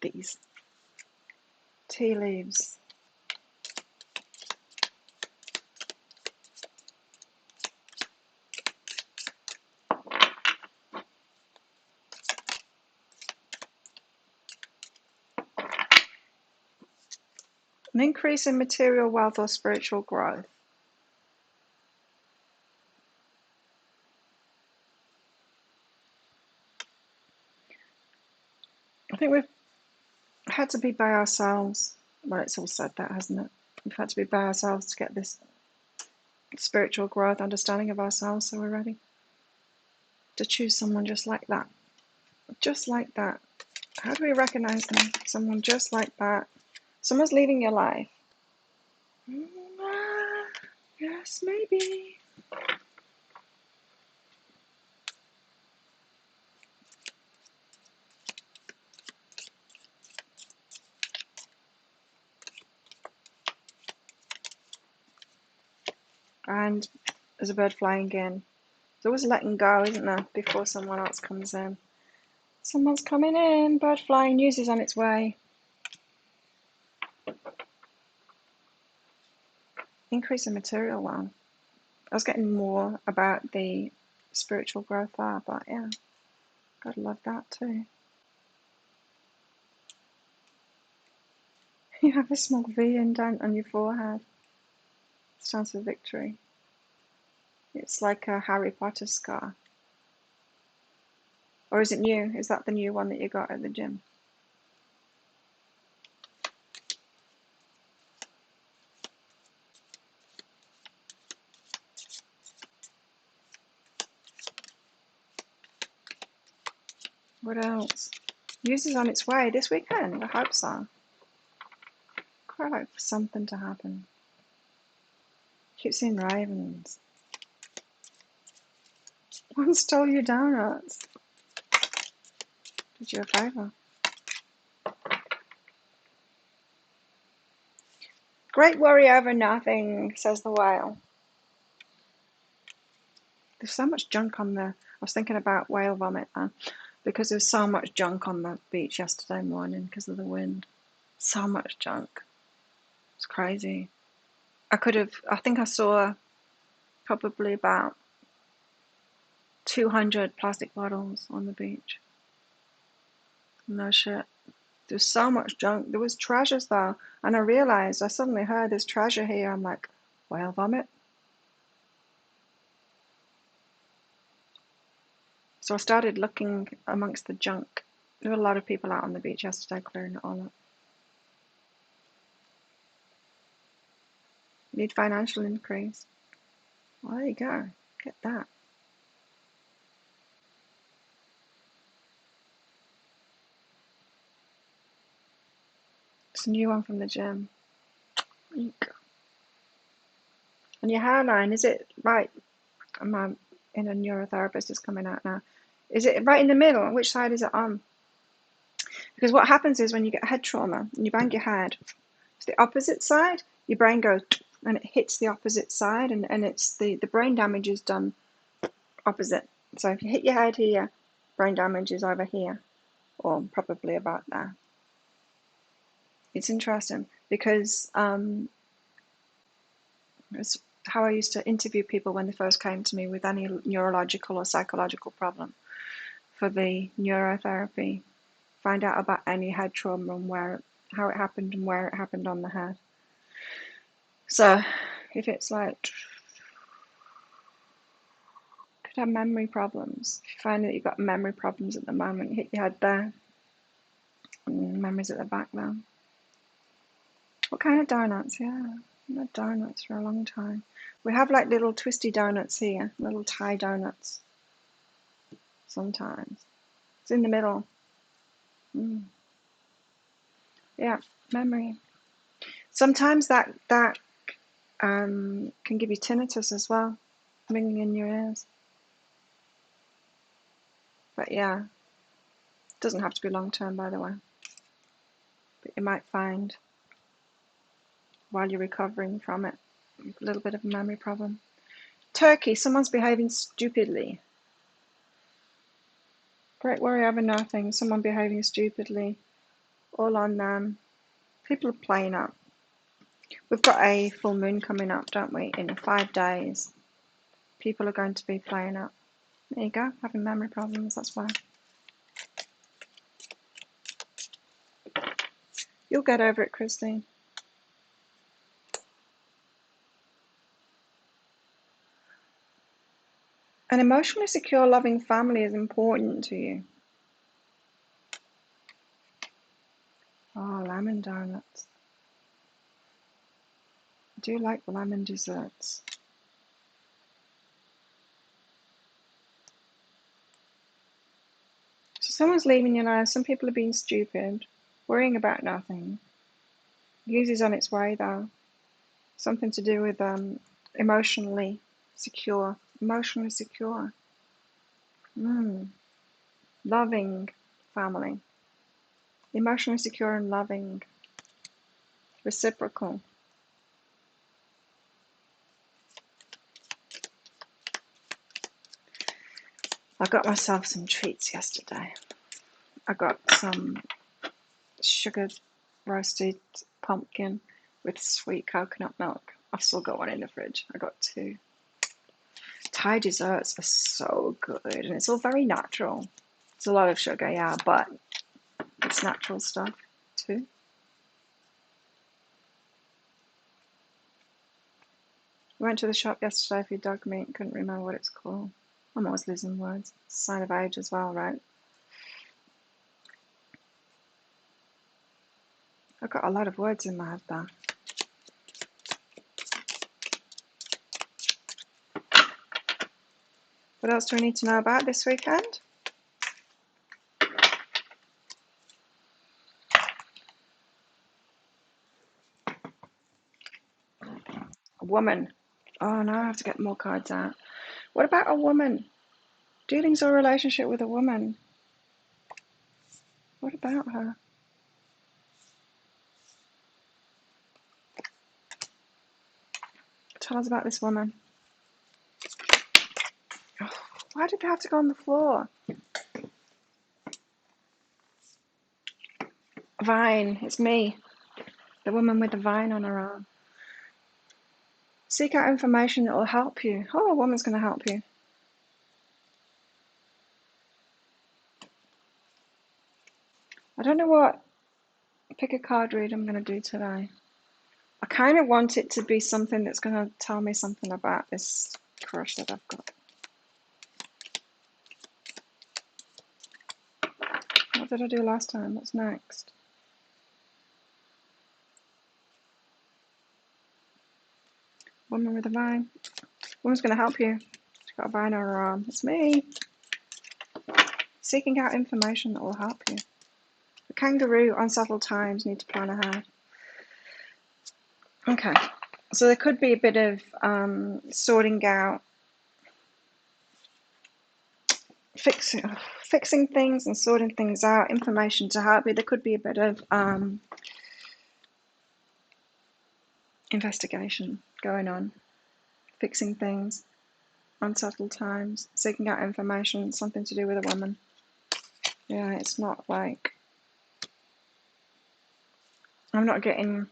S1: These tea leaves. An increase in material wealth or spiritual growth. I think we've had to be by ourselves. Well, it's all said that, hasn't it? We've had to be by ourselves to get this spiritual growth, understanding of ourselves, so we're ready to choose someone just like that. Just like that. How do we recognize them? Someone just like that. Someone's leaving your life. Yes, maybe. And there's a bird flying in. There's always letting go, isn't there, before someone else comes in. Someone's coming in. Bird flying, news is on its way. Increase in material wealth. I was getting more about the spiritual growth there, but yeah, gotta love that too. You have a small V indent on your forehead. Stands for victory. It's like a Harry Potter scar. Or is it new? Is that the new one that you got at the gym? What else? News is on its way this weekend. I hope so. Quite like for something to happen. Keep seeing ravens. One stole your donuts. Did you a favour? Great worry over nothing, says the whale. There's so much junk on there. I was thinking about whale vomit then, because there was so much junk on the beach yesterday morning because of the wind. So much junk. It's crazy. I think I saw probably about 200 plastic bottles on the beach. No shit. There's so much junk. There was treasures though, and I suddenly heard there's treasure here. I'm like, whale vomit? So I started looking amongst the junk. There were a lot of people out on the beach yesterday clearing it all up. Need financial increase. Well, there you go. Get that. It's a new one from the gym. Eek. And your hairline, is it right? My inner neurotherapist is coming out now. Is it right in the middle? Which side is it on? Because what happens is when you get head trauma and you bang your head, it's the opposite side. Your brain goes and it hits the opposite side, and it's the brain damage is done opposite. So if you hit your head here, brain damage is over here, or probably about there. It's interesting because it's how I used to interview people when they first came to me with any neurological or psychological problem for the neurotherapy. Find out about any head trauma and how it happened and where it happened on the head. So if it's like, could have memory problems. If you find that you've got memory problems at the moment, hit your head there. And memories at the back there. What kind of donuts? Yeah, I've had donuts for a long time. We have like little twisty donuts here, little Thai donuts. Sometimes it's in the middle. Yeah, memory. Sometimes that can give you tinnitus as well, ringing in your ears. But yeah, it doesn't have to be long term, by the way. But you might find while you're recovering from it, a little bit of a memory problem. Turkey, someone's behaving stupidly. Great worry over nothing, someone behaving stupidly, all on them. People are playing up. We've got a full moon coming up, don't we, in 5 days. People are going to be playing up. There you go, having memory problems, that's why. You'll get over it, Christine. An emotionally secure, loving family is important to you. Oh, lemon donuts. I do like lemon desserts. So someone's leaving your life. Some people are being stupid, worrying about nothing. News is on its way, though. Something to do with emotionally secure. Emotionally secure. Loving family. Emotionally secure and loving. Reciprocal. I got myself some treats yesterday. I got some sugared roasted pumpkin with sweet coconut milk. I've still got one in the fridge. I got 2. Thai desserts are so good, and it's all very natural. It's a lot of sugar, yeah, but it's natural stuff too. I went to the shop yesterday for dog meat, couldn't remember what it's called. I'm always losing words. It's a sign of age as well, right? I've got a lot of words in my head there. What else do we need to know about this weekend? A woman. Oh no, I have to get more cards out. What about a woman? Dealings or relationship with a woman? What about her? Tell us about this woman. Oh, why did they have to go on the floor? Vine, it's me. The woman with the vine on her arm. Seek out information that will help you. Oh, a woman's going to help you. I don't know what pick a card read I'm going to do today. I kind of want it to be something that's going to tell me something about this crush that I've got. What did I do last time? What's next? Woman with a vine. Woman's going to help you. She's got a vine on her arm. It's me. Seeking out information that will help you. The kangaroo, unsettled times, need to plan ahead. Okay, so there could be a bit of sorting out, fixing things and sorting things out, information to help you. There could be a bit of investigation going on, fixing things, unsettled times, seeking out information, something to do with a woman. Yeah, it's not like, I'm not getting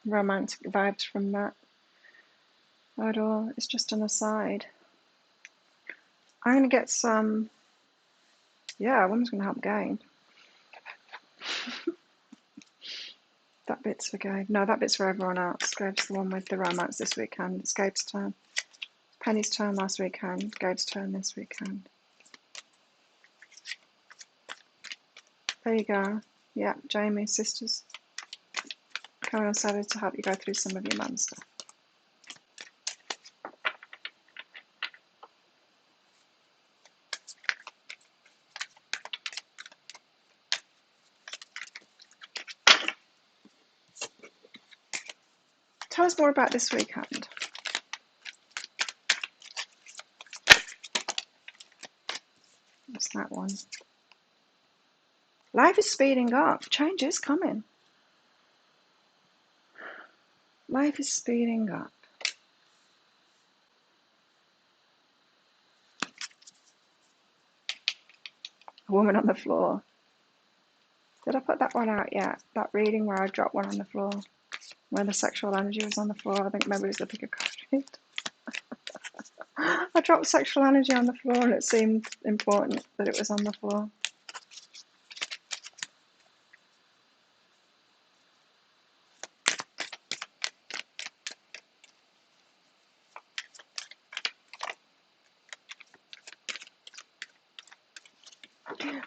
S1: romantic vibes from that at all. It's just an aside. I'm going to get some, yeah, a woman's going to help Gabe. That bit's for Gabe. No, that bit's for everyone else. Gabe's the one with the romance this weekend. It's Gabe's turn. Penny's turn last weekend. Gabe's turn this weekend. There you go. Yeah, Jamie, sisters. Coming on Saturday to help you go through some of your mum stuff. Tell us more about this weekend. What's that one? Life is speeding up. Change is coming. Life is speeding up. A woman on the floor. Did I put that one out yet? That reading where I dropped one on the floor, where the sexual energy was on the floor. I think maybe it was the pick of card. I dropped sexual energy on the floor and it seemed important that it was on the floor.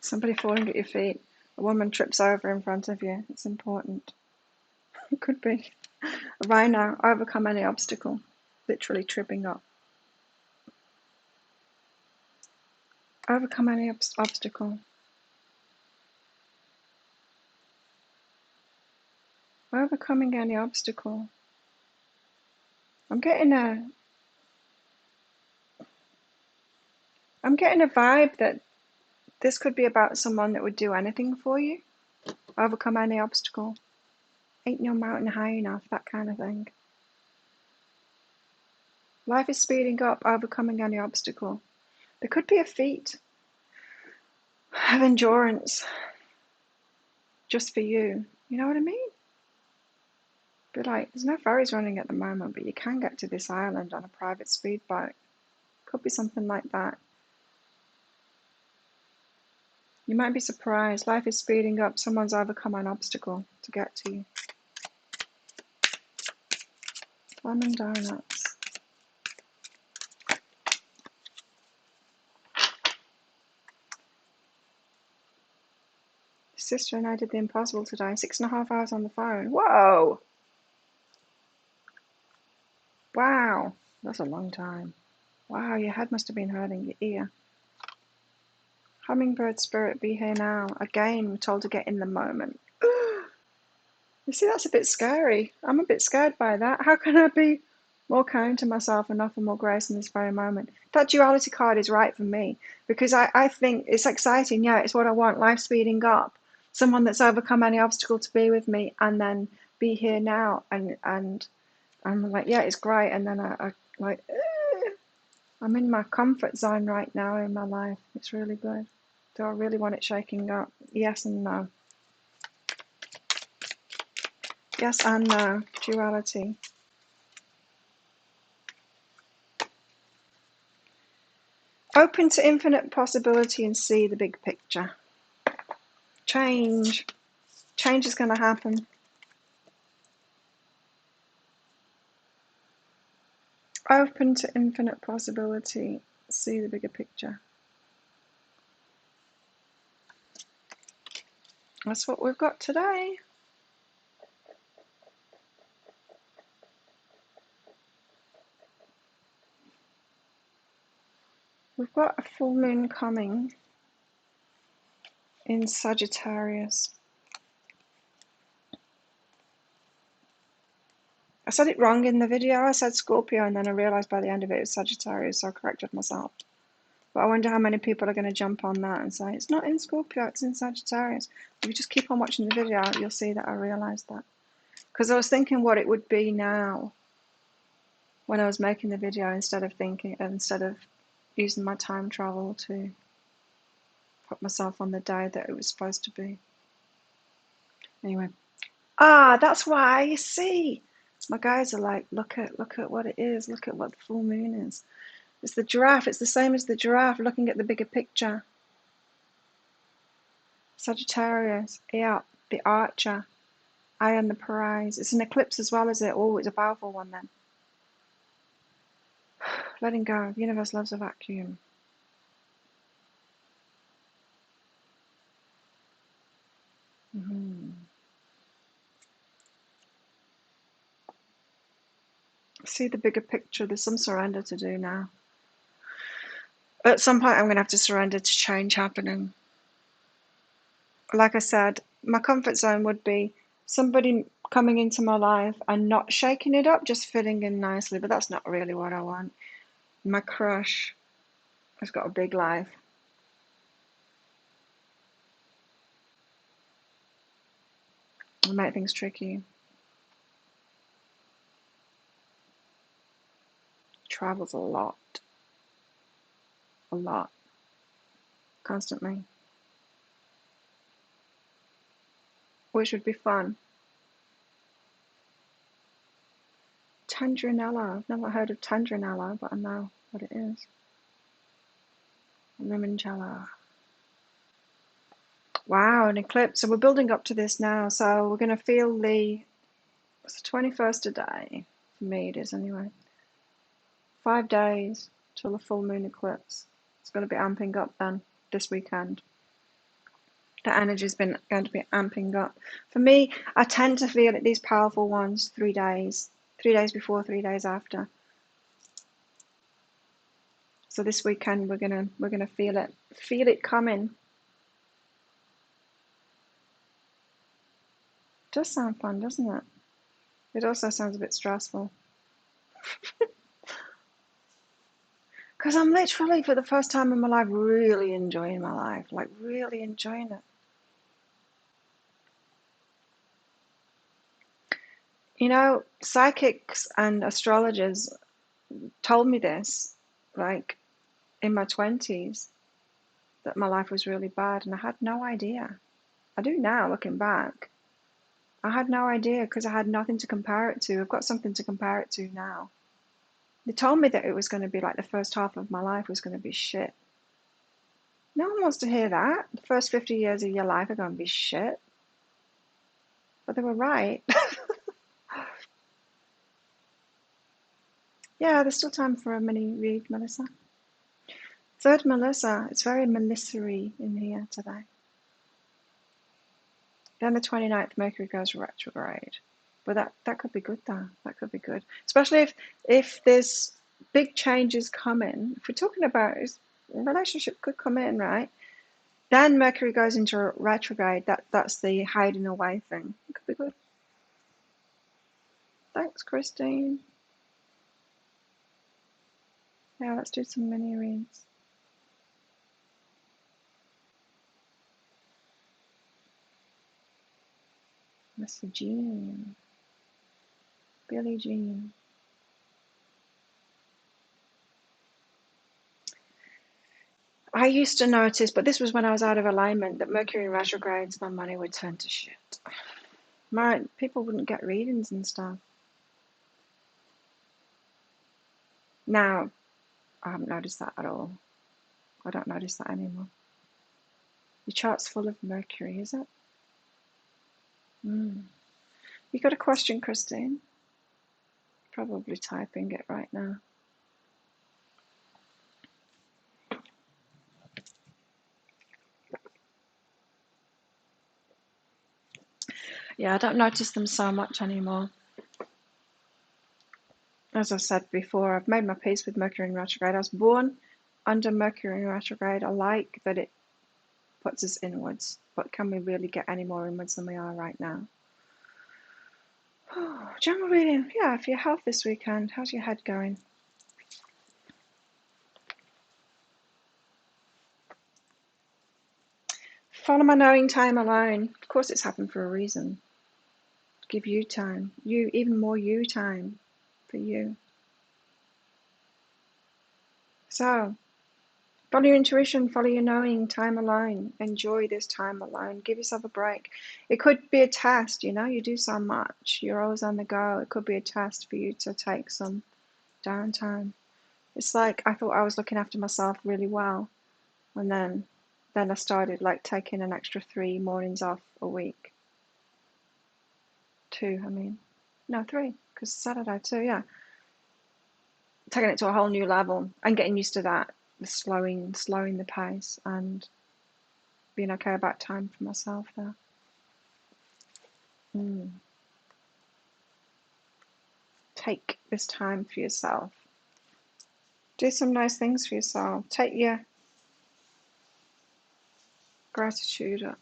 S1: Somebody falling at your feet. A woman trips over in front of you. It's important. It could be. A rhino, overcome any obstacle. Literally tripping up. Overcome any obstacle. Overcoming any obstacle. I'm getting a vibe that this could be about someone that would do anything for you. Overcome any obstacle. Ain't no mountain high enough, that kind of thing. Life is speeding up, overcoming any obstacle. There could be a feat of endurance just for you. You know what I mean? But like, there's no ferries running at the moment, but you can get to this island on a private speedboat. Could be something like that. You might be surprised. Life is speeding up. Someone's overcome an obstacle to get to you. Lemon donuts. Sister and I did the impossible today. 6.5 hours on the phone. Whoa! Wow. That's a long time. Wow, your head must have been hurting, your ear. Hummingbird spirit, be here now. Again, we're told to get in the moment. You see, that's a bit scary. I'm a bit scared by that. How can I be more kind to myself and offer more grace in this very moment? That duality card is right for me because I think it's exciting. Yeah, it's what I want. Life speeding up. Someone that's overcome any obstacle to be with me and then be here now. And I'm like, yeah, it's great. And then I like, I'm in my comfort zone right now in my life. It's really good. Do I really want it shaking up? Yes and no. Yes and no. Duality. Open to infinite possibility and see the big picture. Change. Change is going to happen. Open to infinite possibility. See the bigger picture. That's what we've got today. We've got a full moon coming in Sagittarius. I said it wrong in the video. I said Scorpio and then I realised by the end of it was Sagittarius, so I corrected myself. But I wonder how many people are going to jump on that and say, it's not in Scorpio, it's in Sagittarius. If you just keep on watching the video, you'll see that I realised that. Because I was thinking what it would be now. when I was making the video instead of using my time travel to put myself on the day that it was supposed to be. Anyway. That's why, you see. My guys are like, look at what it is, look at what the full moon is. It's the giraffe, it's the same as the giraffe, looking at the bigger picture. Sagittarius, yeah, the archer. I am the prize. It's an eclipse as well, is it? Oh, it's a powerful one then. Letting go. The universe loves a vacuum. See the bigger picture. There's some surrender to do now. At some point, I'm going to have to surrender to change happening. Like I said, my comfort zone would be somebody coming into my life and not shaking it up, just fitting in nicely. But that's not really what I want. My crush has got a big life. It'll make things tricky. Travels a lot, constantly, which would be fun. Tandrinella. I've never heard of Tandrinella, but I know what it is. Limoncello. Wow, an eclipse. So we're building up to this now. So we're going to feel it's the 21st today. For me it is anyway. 5 days till the full moon eclipse. It's going to be amping up then this weekend. The energy's going to be amping up. For me, I tend to feel it, these powerful ones, 3 days. 3 days before, 3 days after. So this weekend we're gonna feel it coming. It does sound fun, doesn't it? It also sounds a bit stressful. Because I'm literally, for the first time in my life, really enjoying my life. Like, really enjoying it. You know, psychics and astrologers told me this, like, in my 20s, that my life was really bad, and I had no idea. I do now, looking back. I had no idea because I had nothing to compare it to. I've got something to compare it to now. They told me that it was going to be like the first half of my life was going to be shit. No one wants to hear that. The first 50 years of your life are going to be shit. But they were right. Yeah, there's still time for a mini read, Melissa. Third Melissa. It's very Melissa-y in here today. Then the 29th, Mercury goes retrograde. But that could be good, though. That could be good. Especially if there's big changes coming. If we're talking about a relationship could come in, right? Then Mercury goes into retrograde. That's the hiding away thing. It could be good. Thanks, Christine. Yeah, let's do some mini reads. Mr. Jean. Billie Jean. I used to notice, but this was when I was out of alignment, that Mercury in retrogrades, my money would turn to shit. People wouldn't get readings and stuff. Now, I haven't noticed that at all. I don't notice that anymore. Your chart's full of Mercury, is it? You got a question, Christine? Probably typing it right now. Yeah, I don't notice them so much anymore. As I said before, I've made my peace with Mercury in retrograde. I was born under Mercury in retrograde. I like that it puts us inwards, but can we really get any more inwards than we are right now? General reading, yeah, for your health this weekend. How's your head going? Follow my knowing time alone. Of course it's happened for a reason. Give you time. Even more you time for you. So follow your intuition, follow your knowing, time alone. Enjoy this time alone. Give yourself a break. It could be a test, you know, you do so much. You're always on the go. It could be a test for you to take some downtime. It's like I thought I was looking after myself really well, and then I started like taking an extra 3 mornings off a week. 2, I mean. No, 3, because Saturday too, yeah. Taking it to a whole new level and getting used to that, the slowing the pace and being okay about time for myself there. Take this time for yourself. Do some nice things for yourself. Take your gratitude up,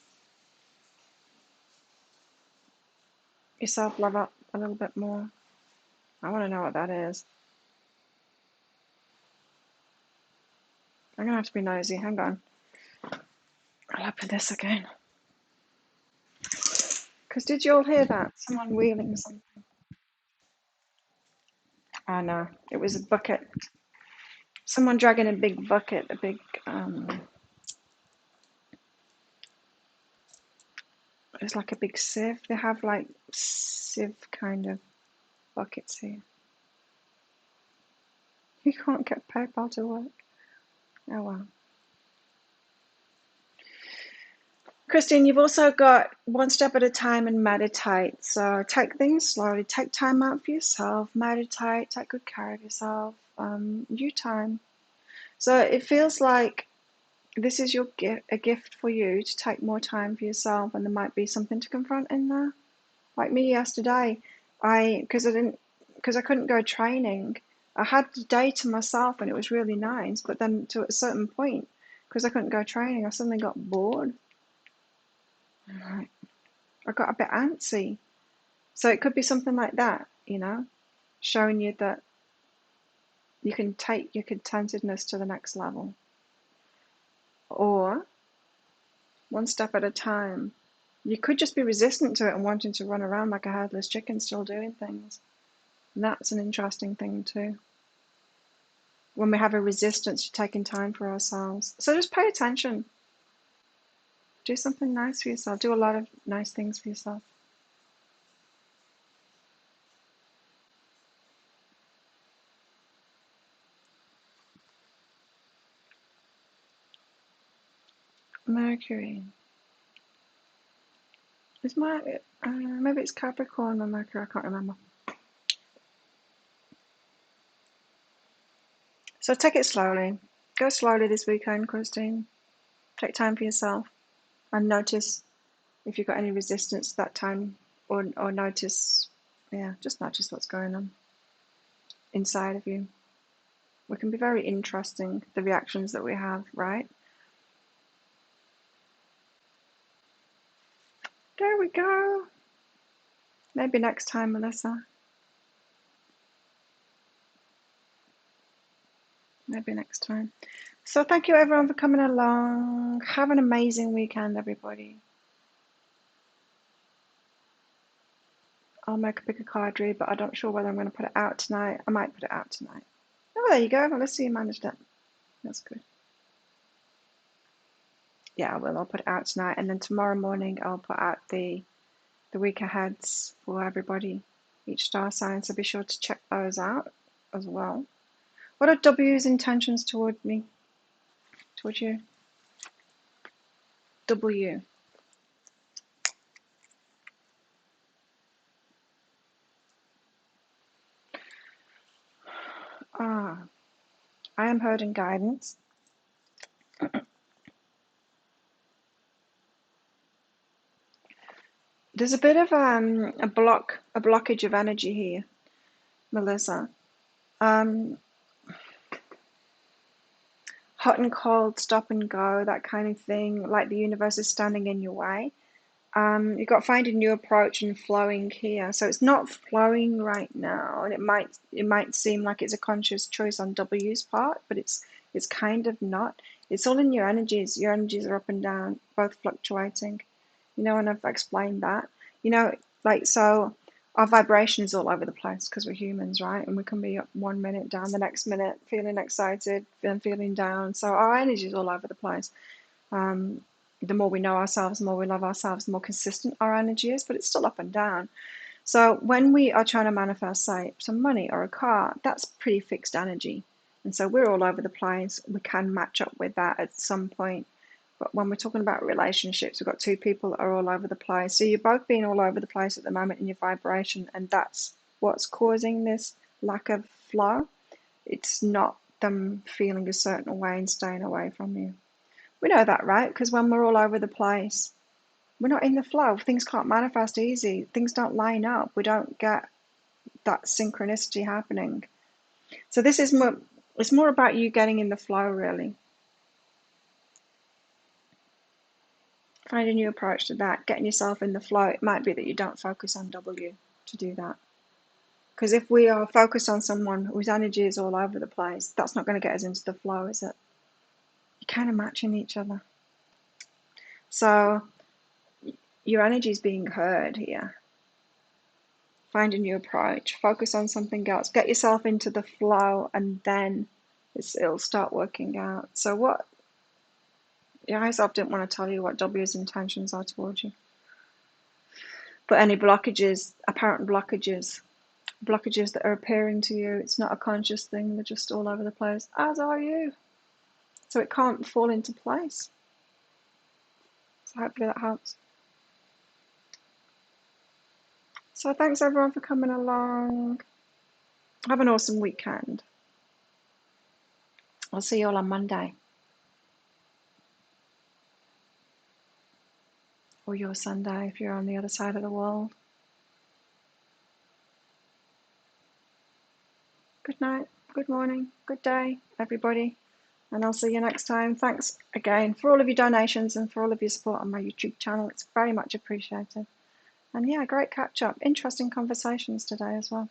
S1: your self-love up a little bit more. I want to know what that is. I'm going to have to be nosy. Hang on. I'll open this again. Because did you all hear that? Someone wheeling something. Oh no, it was a bucket. Someone dragging a big bucket, a big, it's like a big sieve. They have like sieve kind of buckets here. You can't get PayPal to work. Oh well. Christine, you've also got one step at a time and meditate. So take things slowly. Take time out for yourself. Meditate. Take good care of yourself. You time. So it feels like this is a gift for you to take more time for yourself, and there might be something to confront in there. Like me yesterday, because I couldn't go training, I had the day to myself and it was really nice. But then to a certain point, because I couldn't go training, I suddenly got bored. I got a bit antsy. So it could be something like that, you know, showing you that you can take your contentedness to the next level. Or one step at a time. You could just be resistant to it and wanting to run around like a headless chicken still doing things. And that's an interesting thing too. When we have a resistance to taking time for ourselves. So just pay attention. Do something nice for yourself. Do a lot of nice things for yourself. Mercury. Is maybe it's Capricorn or Mercury, I can't remember. So take it slowly. Go slowly this weekend, Christine. Take time for yourself and notice if you've got any resistance that time, or notice, yeah, just notice what's going on inside of you. It can be very interesting, the reactions that we have, right? There we go. Maybe next time, Melissa. Maybe next time. So thank you everyone for coming along. Have an amazing weekend, everybody. I'll make a bigger card read, but I'm not sure whether I'm going to put it out tonight. I might put it out tonight. Oh, there you go. Well, let's see you managed it. That's good. Yeah, I will. I'll put it out tonight, and then tomorrow morning I'll put out the week aheads for everybody, each star sign. So be sure to check those out as well. What are W's intentions toward me? Toward you? W. I am heard in guidance. There's a bit of a blockage of energy here, Melissa. Hot and cold, stop and go, that kind of thing, like the universe is standing in your way. You've got to find a new approach and flowing here. So it's not flowing right now, and it might seem like it's a conscious choice on W's part, but it's kind of not. It's all in your energies. Your energies are up and down, both fluctuating. You know, and I've explained that. You know, like so Our vibration is all over the place because we're humans, right? And we can be up 1 minute, down the next minute, feeling excited, then feeling down. So our energy is all over the place. The more we know ourselves, the more we love ourselves, the more consistent our energy is, but it's still up and down. So when we are trying to manifest, say, some money or a car, that's pretty fixed energy. And so we're all over the place. We can match up with that at some point. But when we're talking about relationships, we've got two people that are all over the place. So you're both being all over the place at the moment in your vibration, and that's what's causing this lack of flow. It's not them feeling a certain way and staying away from you. We know that, right? Because when we're all over the place, we're not in the flow. Things can't manifest easy. Things don't line up. We don't get that synchronicity happening. So this is more, it's more about you getting in the flow, really. Find a new approach to that, getting yourself in the flow. It might be that you don't focus on W to do that. Because if we are focused on someone whose energy is all over the place, that's not going to get us into the flow, is it? You're kind of matching each other. So your energy is being heard here. Find a new approach. Focus on something else. Get yourself into the flow, and then it'll start working out. So what? Yeah, I didn't want to tell you what W's intentions are towards you. But any blockages, apparent blockages that are appearing to you, it's not a conscious thing. They're just all over the place, as are you. So it can't fall into place. So hopefully that helps. So thanks everyone for coming along. Have an awesome weekend. I'll see you all on Monday. Or your Sunday if you're on the other side of the world. Good night, good morning, good day, everybody. And I'll see you next time. Thanks again for all of your donations and for all of your support on my YouTube channel. It's very much appreciated. And yeah, great catch up. Interesting conversations today as well.